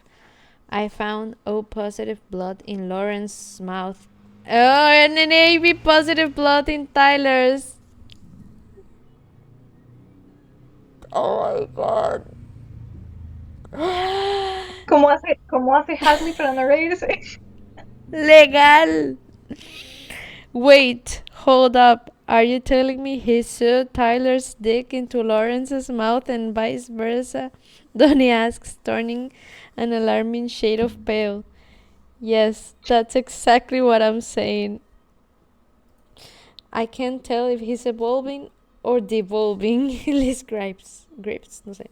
I found O positive blood in Lawrence's mouth. Oh, and an AB positive blood in Tyler's. Oh my god. ¿Cómo hace Hadley para no reírse? Legal. Wait, hold up. Are you telling me he sewed Tyler's dick into Lawrence's mouth and vice versa? Donnie asks, turning an alarming shade of pale. Yes, that's exactly what I'm saying. I can't tell if he's evolving or devolving, Liz grips, no sé.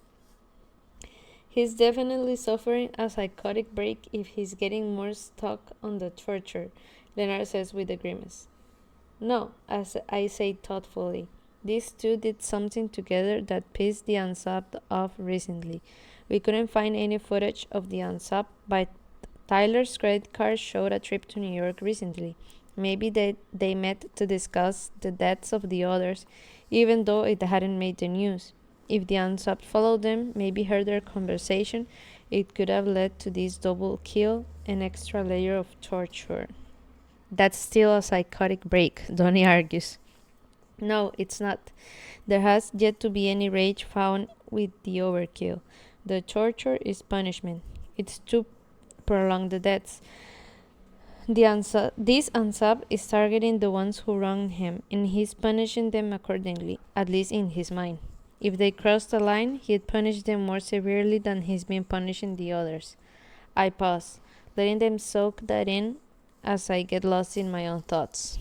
He's definitely suffering a psychotic break if he's getting more stuck on the torture, Leonard says with a grimace. No, as I say thoughtfully. These two did something together that pissed the unsubbed off recently. We couldn't find any footage of the unsub, but Tyler's credit card showed a trip to New York recently. Maybe they met to discuss the deaths of the others, even though it hadn't made the news. If the unsubbed followed them, maybe heard their conversation, it could have led to this double kill, an extra layer of torture. That's still a psychotic break, Donnie argues. No, it's not. There has yet to be any rage found with the overkill. The torture is punishment. It's to prolong the deaths. This unsub is targeting the ones who wronged him, and he's punishing them accordingly, at least in his mind. If they crossed the line, he'd punish them more severely than he's been punishing the others. I pause, letting them soak that in as I get lost in my own thoughts.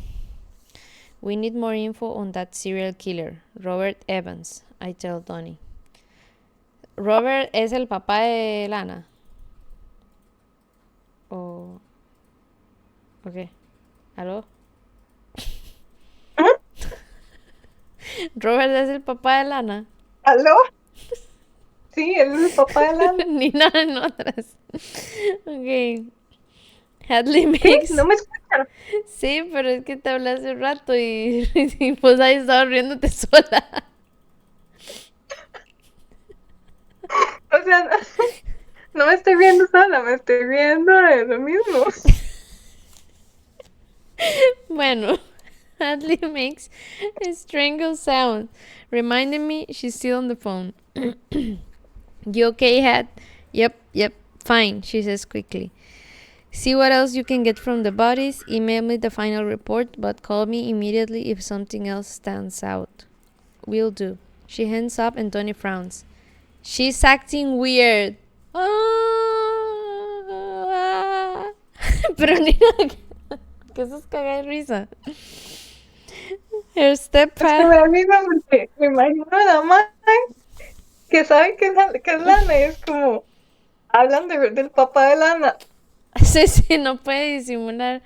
We need more info on that serial killer, Robert Evans, I tell Donnie. Robert es el papá de Lana. Oh. Ok. ¿Aló? ¿Ah? Robert es el papá de Lana. ¿Aló? Sí, él es el papá de Lana. Ni nada en otras. Ok. Hadley ¿Sí? makes... ¿No me escuchan? Sí, pero es que te hablé hace rato y pues ahí estaba riéndote sola. O sea, no me estoy viendo sola, me estoy viendo de lo mismo. Bueno, Hadley makes a strangled sound, reminding me she's still on the phone. You okay, Had? Yep, fine, she says quickly. See what else you can get from the bodies, email me the final report, but call me immediately if something else stands out. Will do. She hands up and Tony frowns. She's acting weird. Pero ni nada que eso es cagar de risa. Her step Es que me da risa porque me imagino a la madre que saben que es Lana y es como, hablan del papá de Lana. Sí, no puede disimular.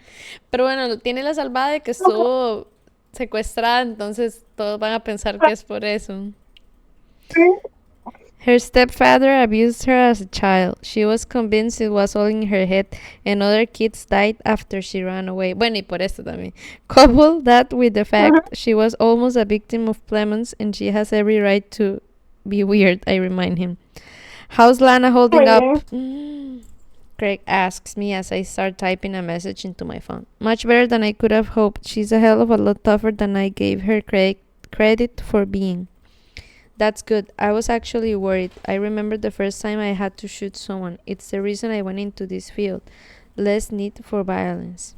Pero bueno, tiene la salvada de que estuvo secuestrada, entonces todos van a pensar que es por eso. Sí. Her stepfather abused her as a child. She was convinced it was all in her head, and other kids died after she ran away. Bueno, y por esto también. Couple that with the fact she was almost a victim of Clemens, and she has every right to be weird, I remind him. How's Lana holding up? Craig asks me as I start typing a message into my phone. Much better than I could have hoped. She's a hell of a lot tougher than I gave her credit for being. That's good. I was actually worried. I remember the first time I had to shoot someone. It's the reason I went into this field. Less need for violence.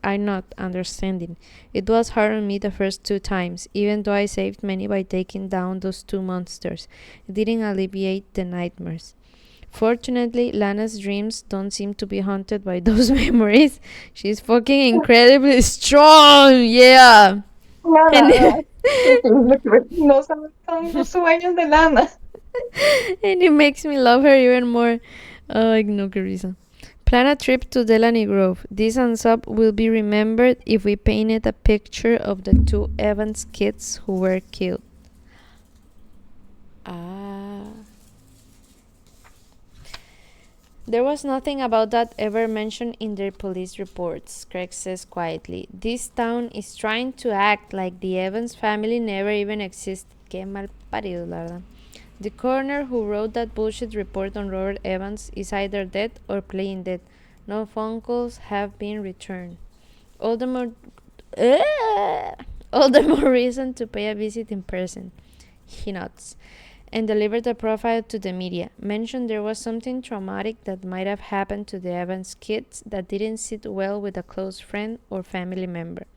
I'm not understanding. It was hard on me the first 2 times, even though I saved many by taking down those 2 monsters. It didn't alleviate the nightmares. Fortunately, Lana's dreams don't seem to be haunted by those memories. She's fucking incredibly strong, yeah. Nada. No son los sueños de Lana. And it makes me love her even more. Ay, no, qué risa. Plan a trip to Delany Grove. This unsub will be remembered if we painted a picture of the 2 Evans kids who were killed. There was nothing about that ever mentioned in their police reports, Craig says quietly. This town is trying to act like the Evans family never even existed. Qué mal parido, la verdad. The coroner who wrote that bullshit report on Robert Evans is either dead or playing dead. No phone calls have been returned. All the more reason to pay a visit in person. He nods and delivered the profile to the media. Mentioned there was something traumatic that might have happened to the Evans kids that didn't sit well with a close friend or family member.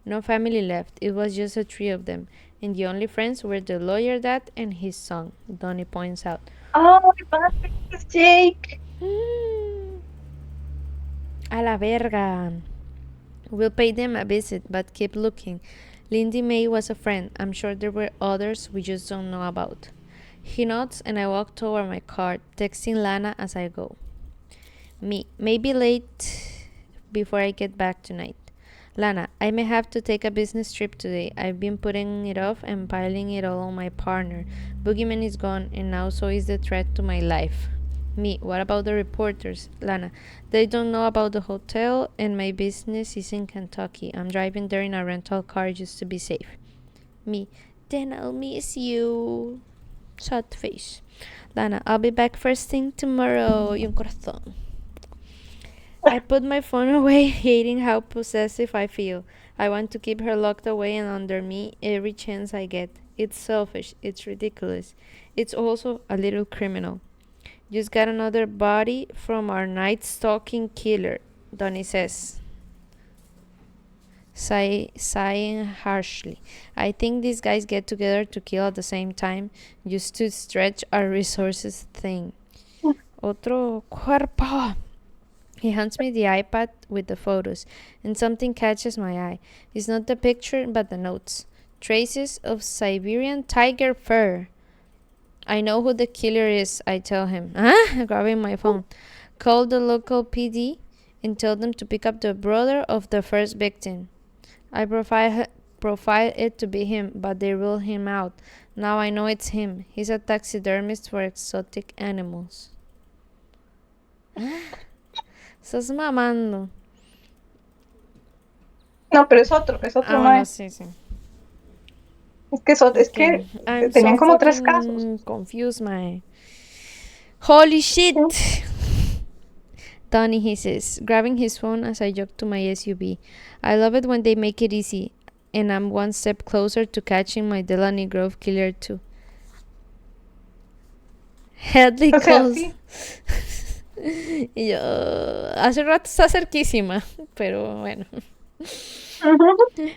No family left. It was just the 3 of them, and the only friends were the lawyer dad and his son, Donnie points out. Oh, it's Jake. A la verga. We'll pay them a visit, but keep looking. Lindy May was a friend. I'm sure there were others we just don't know about. He nods and I walk toward my car, texting Lana as I go. Maybe late before I get back tonight. Lana, I may have to take a business trip today. I've been putting it off and piling it all on my partner. Boogeyman is gone, and now so is the threat to my life. What about the reporters? Lana, they don't know about the hotel, and my business is in Kentucky. I'm driving there in a rental car just to be safe. Then I'll miss you. Sad face. Lana, I'll be back first thing tomorrow. Y un corazón. I put my phone away, hating how possessive I feel. I want to keep her locked away and under me every chance I get. It's selfish. It's ridiculous. It's also a little criminal. Just got another body from our night stalking killer, Donnie says, sighing harshly. I think these guys get together to kill at the same time, just to stretch our resources thin. Otro cuerpo. He hands me the iPad with the photos, and something catches my eye. It's not the picture, but the notes. Traces of Siberian tiger fur. I know who the killer is, I tell him. Grabbing my phone. Call the local PD and tell them to pick up the brother of the first victim. I profile it to be him, but they rule him out. Now I know it's him. He's a taxidermist for exotic animals. Estás mamando. No, pero es otro Bueno, mae. sí. Es que I'm tenían so como 3 fucking casos. confused, mae. Holy shit! Donnie, he says, grabbing his phone as I jog to my SUV. I love it when they make it easy, and I'm one step closer to catching my Delany Grove killer too. Headley calls. Sí. Y yo, hace rato está cerquísima, pero bueno.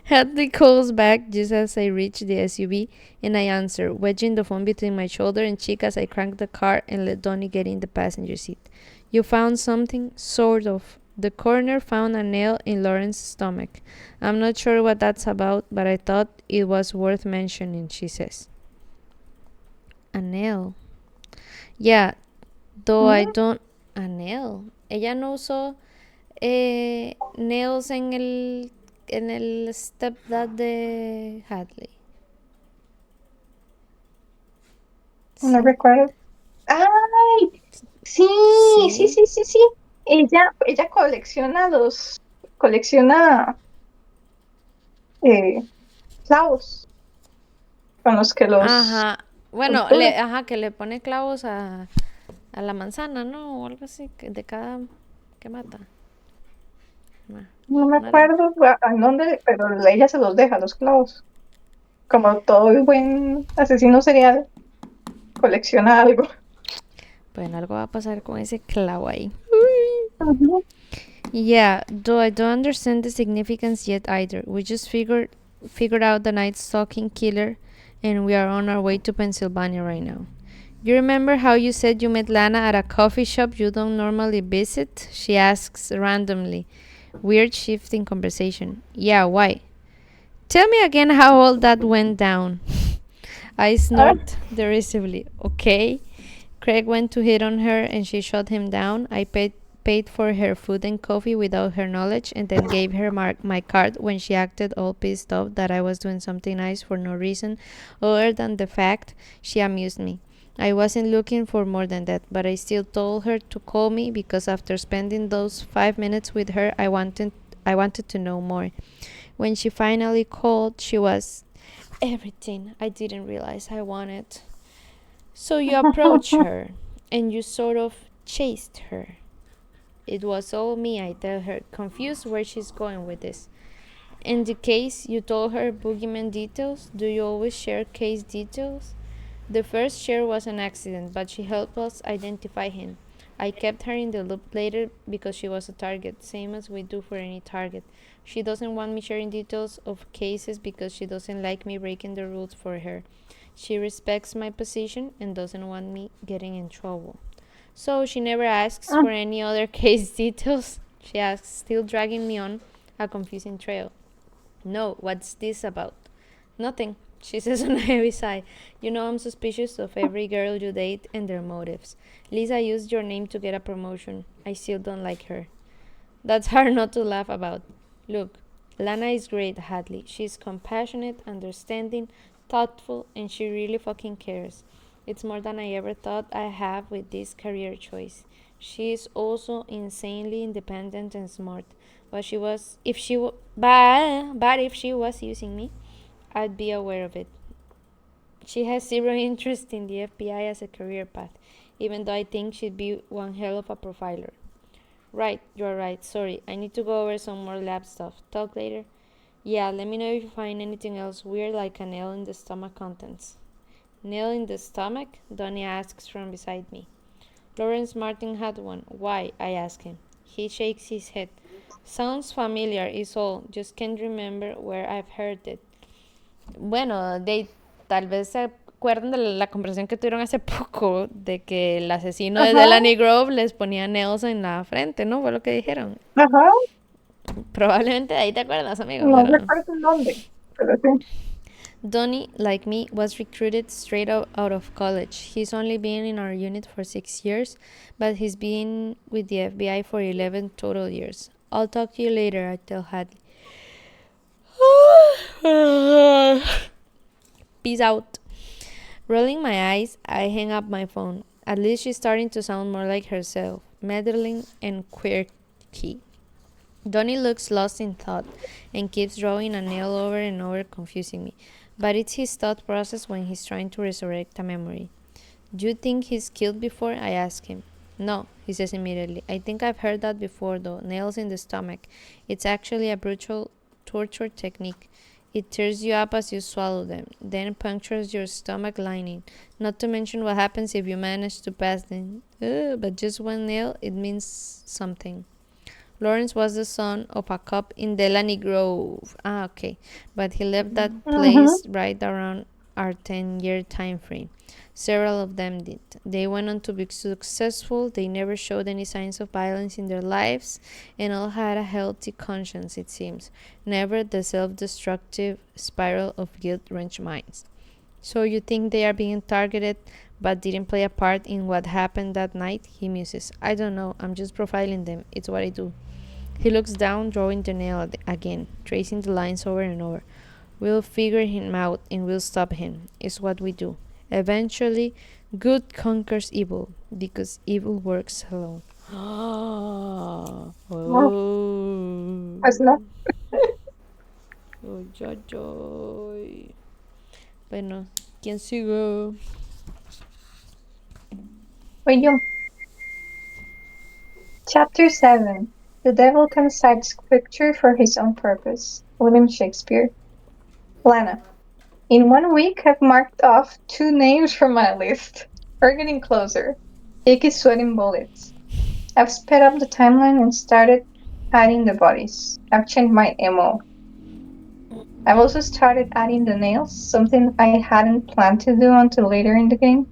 Hadley calls back just as I reach the SUV, and I answer, wedging the phone between my shoulder and cheek as I crank the car and let Donnie get in the passenger seat. You found something? Sort of. The coroner found a nail in Lauren's stomach. I'm not sure what that's about, but I thought it was worth mentioning, she says. A nail? Yeah, though I don't... A nail? Ella no usó nails en el stepdad de Hadley. No Sí. recuerdo. ¡Ay! Sí, sí, Sí. sí, sí, sí. Ella colecciona eh, clavos con los que los Ajá. Bueno, tortura. ajá, que le pone clavos a la manzana, ¿no? O algo así, de cada que mata. No, No me no era. acuerdo a dónde, pero ella se los deja, los clavos. Como todo buen asesino serial, colecciona algo. Bueno, algo va a pasar con ese clavo ahí. Ujú. Yeah, though I don't understand the significance yet either. We just figured out the night stalking killer, and we are on our way to Pennsylvania right now. You remember how you said you met Lana at a coffee shop you don't normally visit? She asks randomly. Weird shift in conversation. Yeah, why? Tell me again how all that went down. I Ah, snort derisively. Okay. Craig went to hit on her and she shut him down. I paid for her food and coffee without her knowledge and then gave her my card when she acted all pissed off that I was doing something nice for no reason other than the fact she amused me. I wasn't looking for more than that, but I still told her to call me because after spending those 5 minutes with her, I wanted to know more. When she finally called, she was everything I didn't realize I wanted. So you approach her and you sort of chased her. It was all me, I tell her, confused where she's going with this. In the case, you told her boogeyman details. Do you always share case details? The first share was an accident, but she helped us identify him. I kept her in the loop later because she was a target, same as we do for any target. She doesn't want me sharing details of cases because she doesn't like me breaking the rules for her. She respects my position and doesn't want me getting in trouble. So she never asks ah, for any other case details. She asks, still dragging me on a confusing trail. No, what's this about? Nothing, she says on a heavy sigh. You know I'm suspicious of every girl you date and their motives. Lisa used your name to get a promotion. I still don't like her. That's hard not to laugh about. Look, Lana is great, Hadley. She's compassionate, understanding, thoughtful, and she really fucking cares. It's more than I ever thought I have with this career choice. She is also insanely independent and smart. But she was, if she, but if she was using me, I'd be aware of it. She has zero interest in the FBI as a career path, even though I think she'd be one hell of a profiler. Right, you're right. Sorry, I need to go over some more lab stuff. Talk later. Yeah, let me know if you find anything else weird like a nail in the stomach contents. Nail in the stomach? Donnie asks from beside me. Lawrence Martin had one. Why? I ask him. He shakes his head. Sounds familiar, is all. Just can't remember where I've heard it. Bueno, tal vez se acuerdan de la conversación que tuvieron hace poco de que el asesino de ajá, Delaney Grove les ponía nails en la frente, ¿no? Fue lo que dijeron. ajá. Probablemente de ahí te acuerdas, amigo, No pero... recuerdo el nombre, pero sí. Donnie, like me, was recruited straight out of college. He's only been in our unit for 6 years, but he's been with the FBI for 11 total years. I'll talk to you later, I tell Hadley. Peace out. Rolling my eyes, I hang up my phone. At least she's starting to sound more like herself, meddling and quirky. Donnie looks lost in thought and keeps drawing a nail over and over, confusing me. But it's his thought process when he's trying to resurrect a memory. Do you think he's killed before? I ask him. No, he says immediately. I think I've heard that before, though. Nails in the stomach. It's actually a brutal torture technique. It tears you up as you swallow them, then punctures your stomach lining. Not to mention what happens if you manage to pass them. But just one nail, it means something. Lawrence was the son of a cop in Delaney Grove. Ah, okay. But he left that Ujú. place right around our 10-year time frame. Several of them did. They went on to be successful. They never showed any signs of violence in their lives, and all had a healthy conscience, it seems. Never the self-destructive spiral of guilt-wrenched minds. So you think they are being targeted but didn't play a part in what happened that night? He muses. I don't know. I'm just profiling them. It's what I do. He looks down, drawing the nail again, tracing the lines over and over. We'll figure him out and we'll stop him. It's what we do. Eventually, good conquers evil because evil works alone. Oh. As no. Ay. Bueno, ¿quién sigue? Wait, you. Chapter 7. The devil can cite scripture for his own purpose. William Shakespeare. Lana. In 1 week, I've marked off 2 names from my list. We're getting closer. Jake is sweating bullets. I've sped up the timeline and started adding the bodies. I've changed my MO. I've also started adding the nails, something I hadn't planned to do until later in the game.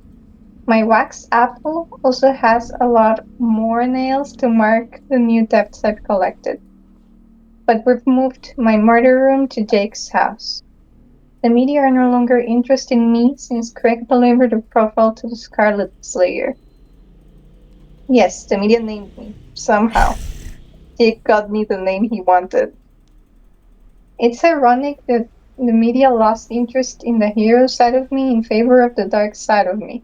My wax apple also has a lot more nails to mark the new depths I've collected. But we've moved my murder room to Jake's house. The media are no longer interested in me since Craig delivered a profile to the Scarlet Slayer. Yes, the media named me, somehow. Jake got me the name he wanted. It's ironic that the media lost interest in the hero side of me in favor of the dark side of me.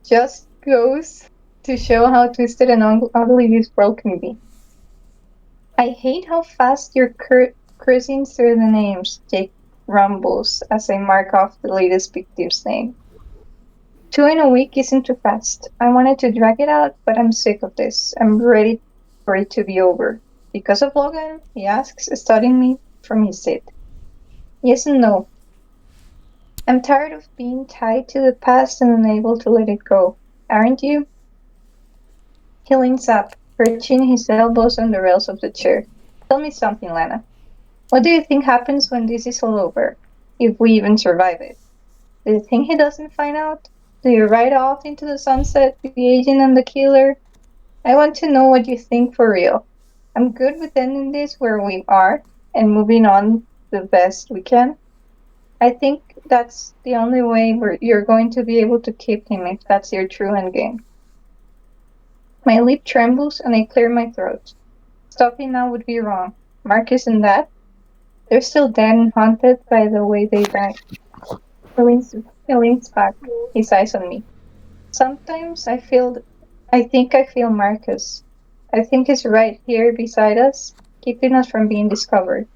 Just goes to show how twisted and ugly this world can be. I hate how fast you're cruising through the names, Jake rumbles as I mark off the latest victim's name. 2 in a week isn't too fast. I wanted to drag it out, but I'm sick of this. I'm ready for it to be over. Because of Logan? He asks, studying me from his seat. Yes and no. I'm tired of being tied to the past and unable to let it go. Aren't you? He leans up, perching his elbows on the rails of the chair. Tell me something, Lana. What do you think happens when this is all over? If we even survive it? Do you think he doesn't find out? Do you ride off into the sunset with the agent and the killer? I want to know what you think for real. I'm good with ending this where we are and moving on the best we can. I think that's the only way you're going to be able to keep him if that's your true endgame. My lip trembles and I clear my throat. Stopping now would be wrong. Marcus and Dad? They're still dead and haunted by the way they died. He leans back, his eyes on me. Sometimes I think I feel Marcus. I think he's right here beside us, keeping us from being discovered.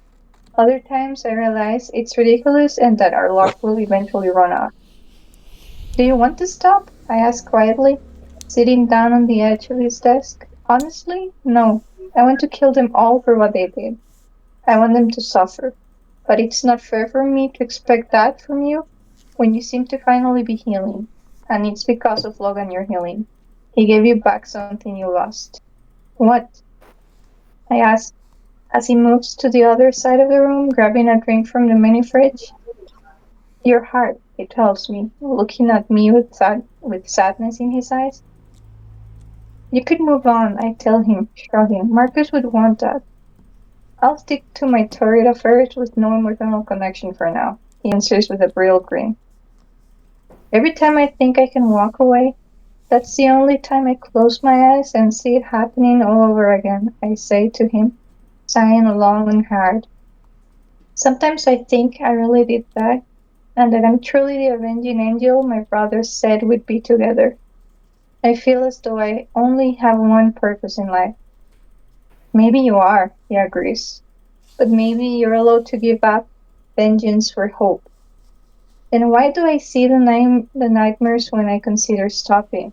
Other times I realize it's ridiculous and that our luck will eventually run out. Do you want to stop? I ask quietly, sitting down on the edge of his desk. Honestly, no. I want to kill them all for what they did. I want them to suffer. But it's not fair for me to expect that from you when you seem to finally be healing. And it's because of Logan you're healing. He gave you back something you lost. What? I ask as he moves to the other side of the room, grabbing a drink from the mini fridge. Your heart, he tells me, looking at me with sadness in his eyes. You could move on, I tell him, shrugging. Marcus would want that. I'll stick to my torrid affairs with no emotional connection for now, he answers with a brittle grin. Every time I think I can walk away, that's the only time I close my eyes and see it happening all over again, I say to him, sighing long and hard. Sometimes I think I really did that, and that I'm truly the avenging angel my brothers said we'd be together. I feel as though I only have one purpose in life. Maybe you are, he agrees. But maybe you're allowed to give up vengeance for hope. Then why do I see the nightmares when I consider stopping?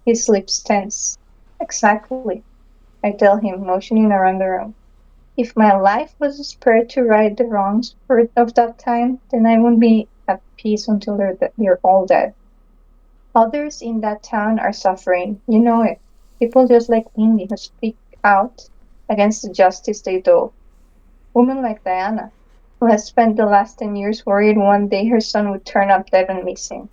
His lips tense. Exactly, I tell him, motioning around the room. If my life was spared to right the wrongs of that time, then I wouldn't be at peace until they're all dead. Others in that town are suffering, you know it. People just like Indy who speak out against the justice they do. Women like Diana, who has spent the last 10 years worried one day her son would turn up dead and missing.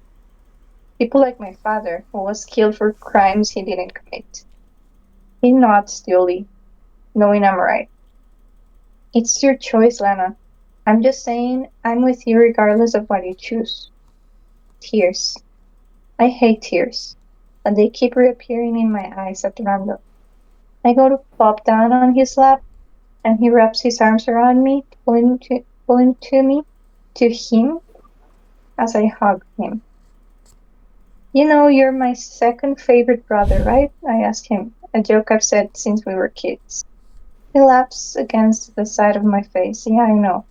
People like my father, who was killed for crimes he didn't commit. He nods dully, knowing I'm right. It's your choice, Lana. I'm just saying I'm with you regardless of what you choose. Tears. I hate tears, and they keep reappearing in my eyes at random. I go to plop down on his lap, and he wraps his arms around me, pulling to me, to him, as I hug him. You know, you're my second favorite brother, right? I ask him, a joke I've said since we were kids. He laughs against the side of my face. Yeah, I know.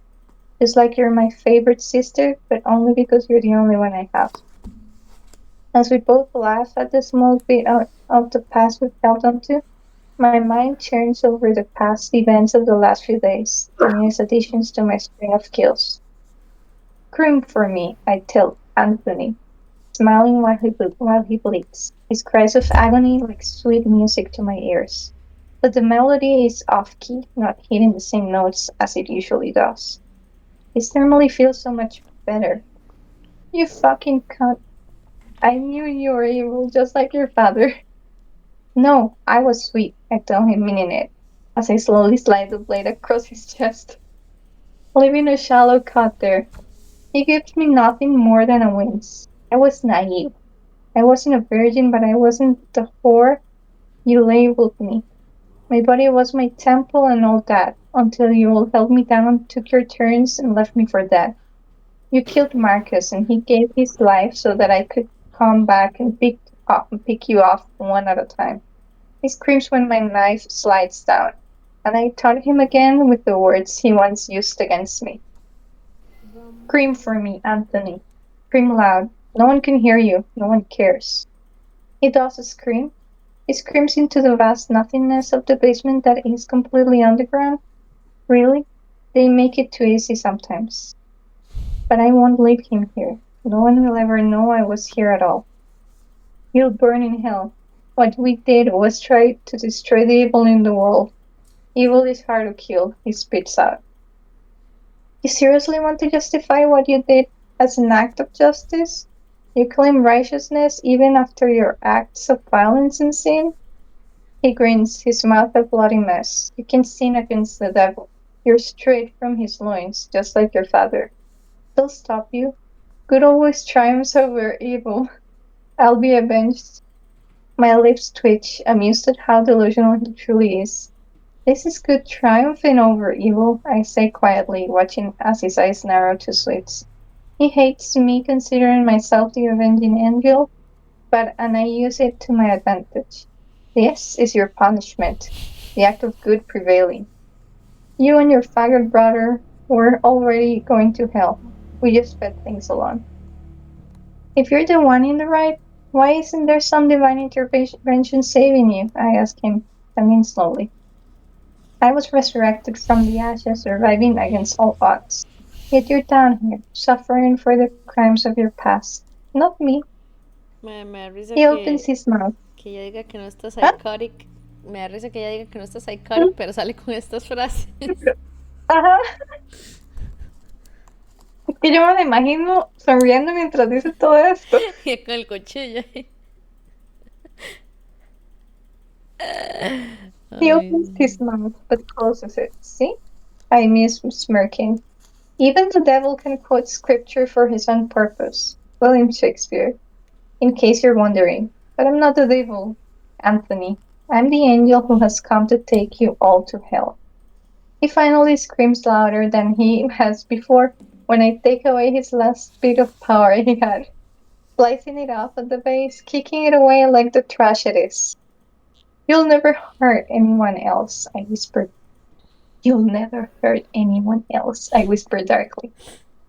Just like you're my favorite sister, but only because you're the only one I have. As we both laugh at the small bit of the past we've held onto, my mind churns over the past events of the last few days, the newest additions to my string of kills. Scream for me, I tell Anthony, smiling while he bleeds, his cries of agony like sweet music to my ears. But the melody is off key, not hitting the same notes as it usually does. It normally feels so much better. You fucking cunt. I knew you were evil, just like your father. No, I was sweet, I tell him, meaning it, as I slowly slide the blade across his chest, leaving a shallow cut there. He gives me nothing more than a wince. I was naive. I wasn't a virgin, but I wasn't the whore you labeled me. My body was my temple and all that, until you all held me down and took your turns and left me for dead. You killed Marcus, and he gave his life so that I could come back and pick you off one at a time. He screams when my knife slides down, and I taunt him again with the words he once used against me. Scream for me, Anthony. Scream loud. No one can hear you. No one cares. He does scream. He screams into the vast nothingness of the basement that is completely underground. Really? They make it too easy sometimes. But I won't leave him here. No one will ever know I was here at all. He'll burn in hell. What we did was try to destroy the evil in the world. Evil is hard to kill, he spits out. You seriously want to justify what you did as an act of justice? You claim righteousness even after your acts of violence and sin? He grins, his mouth a bloody mess. You can sin against the devil. You're straight from his loins, just like your father. They'll stop you. Good always triumphs over evil. I'll be avenged. My lips twitch, amused at how delusional he truly is. This is good triumphing over evil, I say quietly, watching as his eyes narrow to slits. He hates me considering myself the avenging angel, and I use it to my advantage. This is your punishment, the act of good prevailing. You and your faggot brother were already going to hell. We just sped things along. If you're the one in the right, why isn't there some divine intervention saving you? I ask him, standing slowly. I was resurrected from the ashes, surviving against all odds. Yet you're down here, suffering for the crimes of your past. Not me. Me da risa He opens his mouth. que ella diga que no está ¿Ah? psychotic. Me da risa que ella diga que no está psychotic, pero sale con estas frases. Ajá. Es que yo me la imagino sonriendo mientras dice todo esto. Y con el cuchillo. He opens his mouth, but closes it. See? I miss smirking. Even the devil can quote scripture for his own purpose. William Shakespeare. In case you're wondering. But I'm not the devil, Anthony. I'm the angel who has come to take you all to hell. He finally screams louder than he has before when I take away his last bit of power he had, slicing it off at the base, kicking it away like the trash it is. You'll never hurt anyone else, I whispered. You'll never hurt anyone else, I whispered darkly,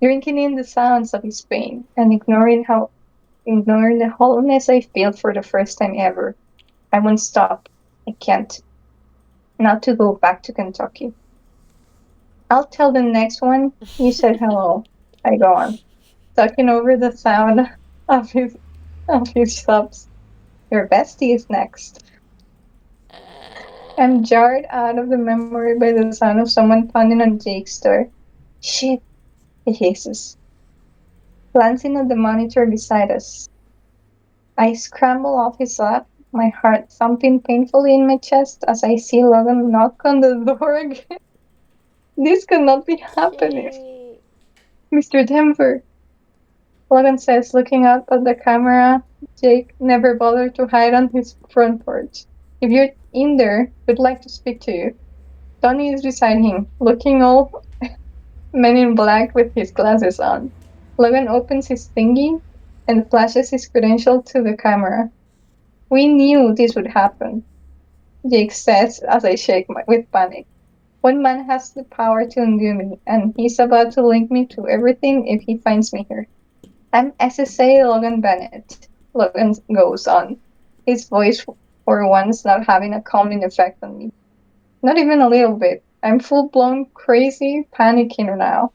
drinking in the sounds of his pain and ignoring the hollowness I feel for the first time ever. I won't stop. I can't. Not to go back to Kentucky. I'll tell the next one you said hello. I go on, talking over the sound of his sobs. Your bestie is next. I'm jarred out of the memory by the sound of someone pounding on Jake's door. Shit, he hisses, glancing at the monitor beside us. I scramble off his lap, my heart thumping painfully in my chest as I see Logan knock on the door again. This could not be happening. Mr. Denver, Logan says, looking up at the camera Jake never bothered to hide on his front porch. If you're in there, we'd like to speak to you. Tony is beside him, looking all men in black with his glasses on. Logan opens his thingy, and flashes his credential to the camera. We knew this would happen, Jake says as I shake with panic. One man has the power to undo me, and he's about to link me to everything if he finds me here. I'm SSA Logan Bennett, Logan goes on, his voice for once not having a calming effect on me. Not even a little bit. I'm full-blown crazy, panicking now.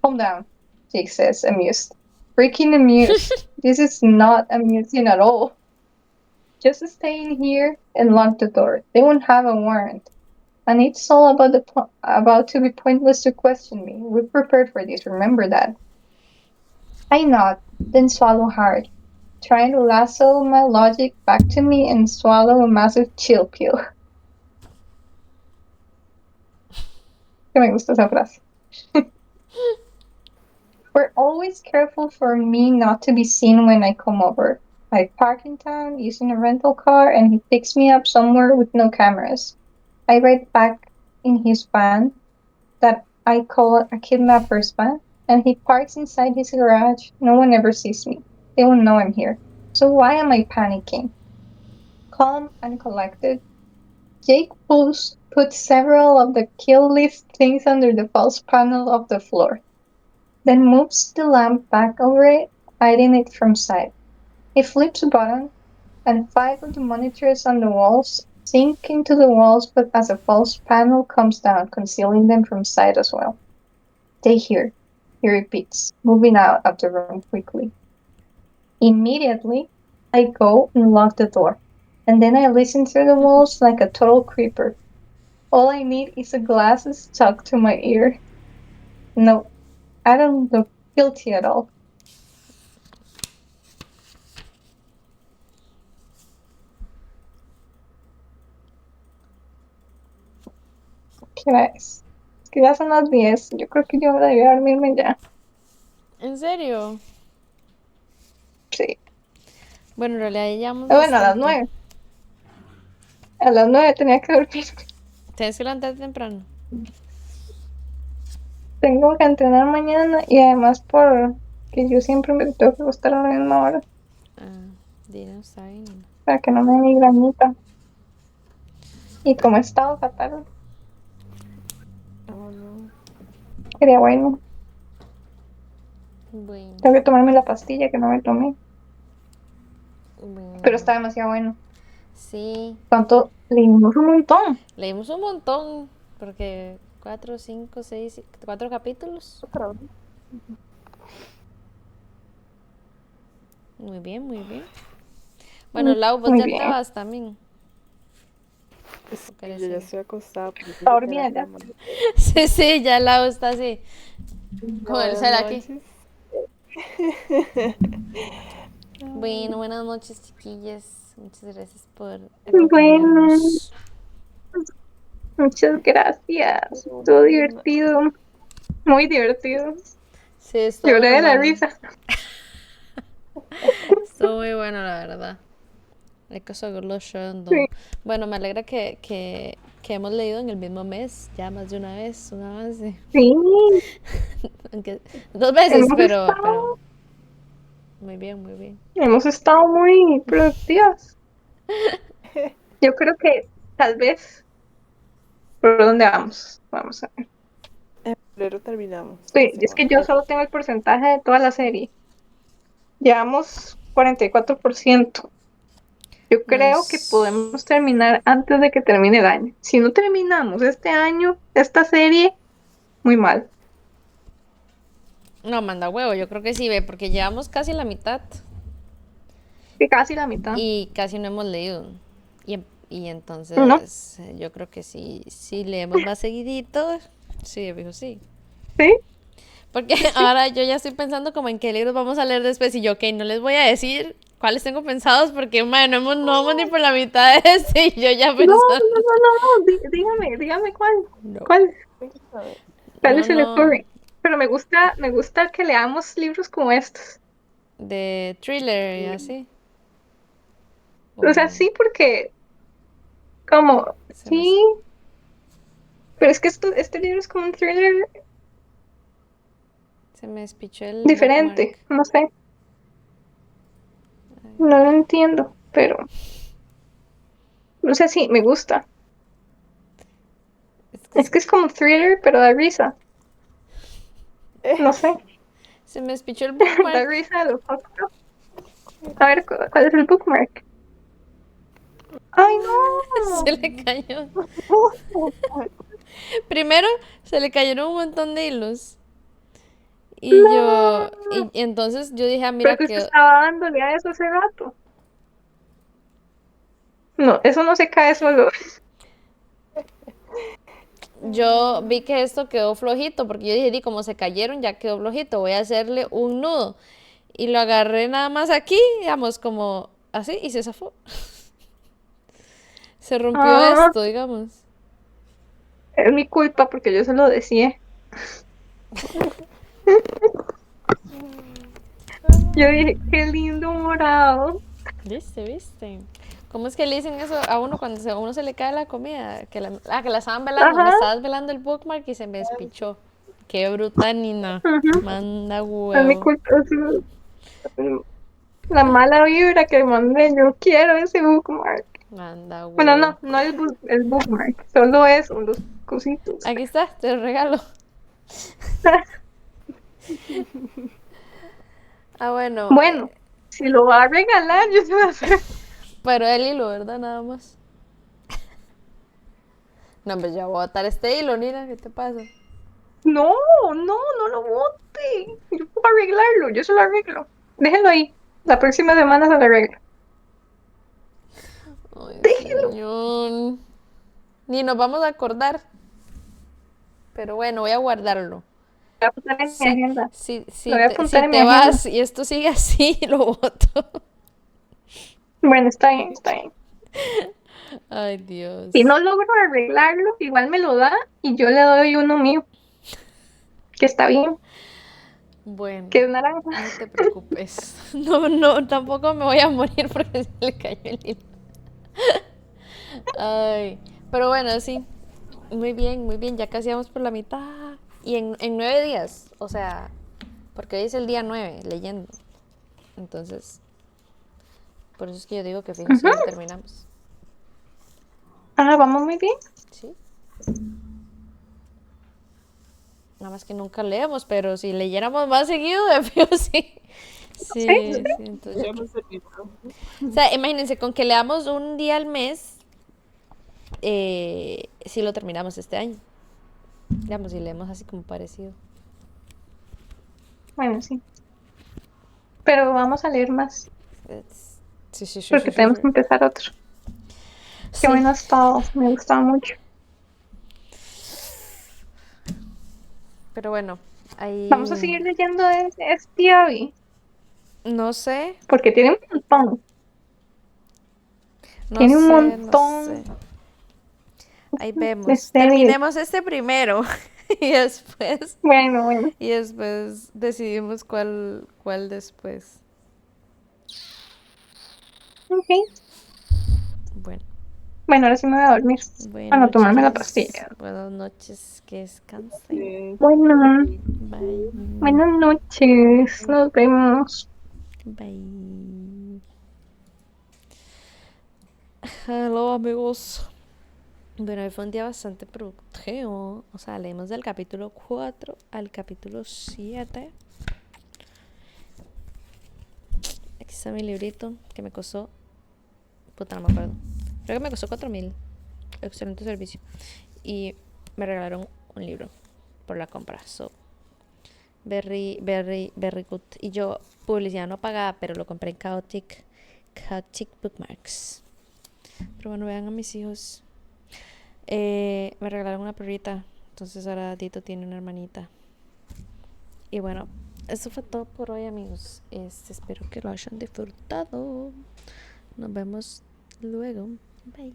Calm down, Jake says, amused. Freaking amused. This is not amusing at all. Just stay in here and lock the door. They won't have a warrant. And it's all about to be pointless to question me. We prepared for this, remember that. I nod, then swallow hard, trying to lasso my logic back to me and swallow a massive chill pill. Que me gusta esa frase. We're always careful for me not to be seen when I come over. I park in town using a rental car and he picks me up somewhere with no cameras. I ride back in his van that I call a kidnapper's van, and he parks inside his garage. No one ever sees me. They won't know I'm here. So why am I panicking? Calm and collected, Jake puts several of the kill list things under the false panel of the floor, then moves the lamp back over it, hiding it from sight. He flips a button, and 5 of the monitors on the walls sink into the walls, but as a false panel comes down, concealing them from sight as well. Stay here, he repeats, moving out of the room quickly. Immediately, I go and lock the door, and then I listen through the walls like a total creeper. All I need is a glass stuck to my ear. No, I don't look guilty at all. ¿Qué hora es? Es que ya son las 10. Yo creo que yo debería dormirme ya. ¿En serio? Sí. Bueno, en realidad ya llevamos Bueno, a las bastante. 9. A las 9 tenía que dormir. Tienes que levantarte temprano. Tengo que entrenar mañana y además por que yo siempre me tengo que acostar a la misma hora Dino, está bien. para que no me dé migrañita. Y como he estado fatal, Oh no. sería bueno. Bueno, Tengo que tomarme la pastilla que no me tomé, bueno. pero está demasiado bueno. Sí, Tanto leímos un montón. leímos un montón. Porque 4, 5, 6, 4 capítulos. Muy bien, muy bien. Bueno, Lau, vos Muy ya te bien. vas también. Sí, ¿Qué yo ya decir? estoy acostada. Porque Está dormida ya. Sí, sí, ya Lau está así. Con el Buenas cel aquí. noches. Bueno, buenas noches, chiquillas. Muchas gracias por Bueno, acompañarnos. muchas gracias. Estuvo divertido. Muy divertido. Sí, estuvo Lloré muy de la bueno. risa. Estuvo muy bueno, la verdad. Hay que seguirlo haciendo. Sí. Bueno, me alegra que hemos leído en el mismo mes, ya más de una vez, un avance. Sí. Aunque 2 veces, Hemos pero estado, muy bien, muy bien. hemos estado muy productivas. Yo creo que tal vez. ¿Por dónde vamos? Vamos a ver. En febrero terminamos. Sí, es que yo solo tengo el porcentaje de toda la serie. Llevamos 44%. Yo creo que podemos terminar antes de que termine el año. Si no terminamos este año, esta serie, muy mal. No, manda huevo, yo creo que sí, ve, porque llevamos casi la mitad Que casi la mitad. y casi no hemos leído. Y entonces ¿No? yo creo que sí leemos más seguidito. Sí, fijo, sí. Sí. Porque ahora yo ya estoy pensando como en qué libros vamos a leer después y yo, ok, no les voy a decir cuáles tengo pensados porque, man, no vamos ni por la mitad de este y yo ya No, pensando. dígame cuál. No. ¿Cuál? ¿Cuál se le No, ocurre? Pero me gusta que leamos libros como estos. de thriller y así. O sea, sí, porque como, Se me, sí, pero es que este libro es como un thriller se me despichó el bookmark. diferente, no sé. No lo entiendo, pero no sé si me gusta. Es que es como thriller, pero da risa. No sé, se me despichó el da bookmark. risa lo poco. A ver, ¿cuál es el bookmark? ¡Ay, Se le cayó. no! Primero se le cayeron un montón de hilos. Y yo, ¡No! y entonces yo dije, Pero mira que usted que estaba dándole a eso hace rato. No, eso no se cae solo. yo vi que esto quedó flojito, porque yo dije, di, como se cayeron, ya quedó flojito, voy a hacerle un nudo. Y lo agarré nada más aquí, digamos, como así, y se zafó. Se rompió Ah, esto, digamos. es mi culpa porque yo se lo decía. Yo dije, qué lindo morado. ¿Viste, viste? ¿Cómo es que le dicen eso a uno cuando a uno se le cae la comida? Que la estaban velando. Me Ajá, estabas velando el bookmark y se me despichó. Qué bruta, Nina. ujú, Manda es mi huevo. culpa. La mala vibra que mandé. Yo quiero ese bookmark. Manda Bueno, huevo. no el bookmark. Solo eso, los cositos. Aquí está, te lo regalo. Ah, bueno. Bueno, si lo va a regalar, yo se voy a hacer. Pero el hilo, ¿verdad? Nada más. No, pues ya voy a botar este hilo, Nina. ¿Qué te pasa? No, no lo bote. Yo puedo arreglarlo, yo se lo arreglo. Déjenlo ahí. La próxima semana se lo arreglo. Ay, Déjenlo. señor. Ni nos vamos a acordar. Pero bueno, voy a guardarlo. Lo voy a apuntar en mi Si, agenda. si, Lo si, voy a te, si apuntar en mi te agenda. vas y esto sigue así, lo boto. Bueno, está bien, está bien. Ay, Si Dios. no logro arreglarlo, igual me lo da y yo le doy uno mío, que está bien, Bueno, que es naranja. no te preocupes. No, no, tampoco me voy a morir porque se le cayó el hilo. Ay, pero bueno, sí. Muy bien, ya casi vamos por la mitad. Y en 9 días, o sea, porque hoy es el día 9, leyendo. Entonces, por eso es que yo digo que fijo, si Ujú. lo terminamos. Ah, vamos muy bien. Sí. Nada más que nunca leemos, pero si leyéramos más seguido, de fijo, sí. Sí, Sí, sí. sí, entonces. O sea, imagínense, con que leamos un día al mes, si lo terminamos este año. Digamos, si leemos así como parecido. Bueno, sí. Pero vamos a leer más, Sí, sí, sí, sí, porque sí, tenemos sí. que empezar otro. Qué Sí, bueno ha estado, me gustaba mucho. pero bueno, Vamos a ahí seguir leyendo este Abby, no sé, porque tiene un montón. no Tiene un sé, no sé. montón Ahí de vemos. series. Terminemos este primero y después Bueno, bueno. y después decidimos cuál después. Ok. Bueno, Bueno, ahora sí me voy a dormir. Para no bueno, tomarme la chiquis, pastilla. buenas noches, que descansen. Bueno, Bye. buenas noches. Nos vemos. Bye. Hello, amigos. Bueno, hoy fue un día bastante productivo. O sea, leímos del capítulo 4 al capítulo 7. Aquí está mi librito que me costó. Puta, no me acuerdo. Creo que me costó 4,000. Excelente servicio. Y me regalaron un libro por la compra. So, very, very, very good. Y yo, publicidad no pagada, pero lo compré en Chaotic Bookmarks. Pero bueno, vean a mis hijos. Me regalaron una perrita. Entonces ahora Dito tiene una hermanita. Y bueno, eso fue todo por hoy, amigos. Espero que lo hayan disfrutado. Nos vemos luego. Bye.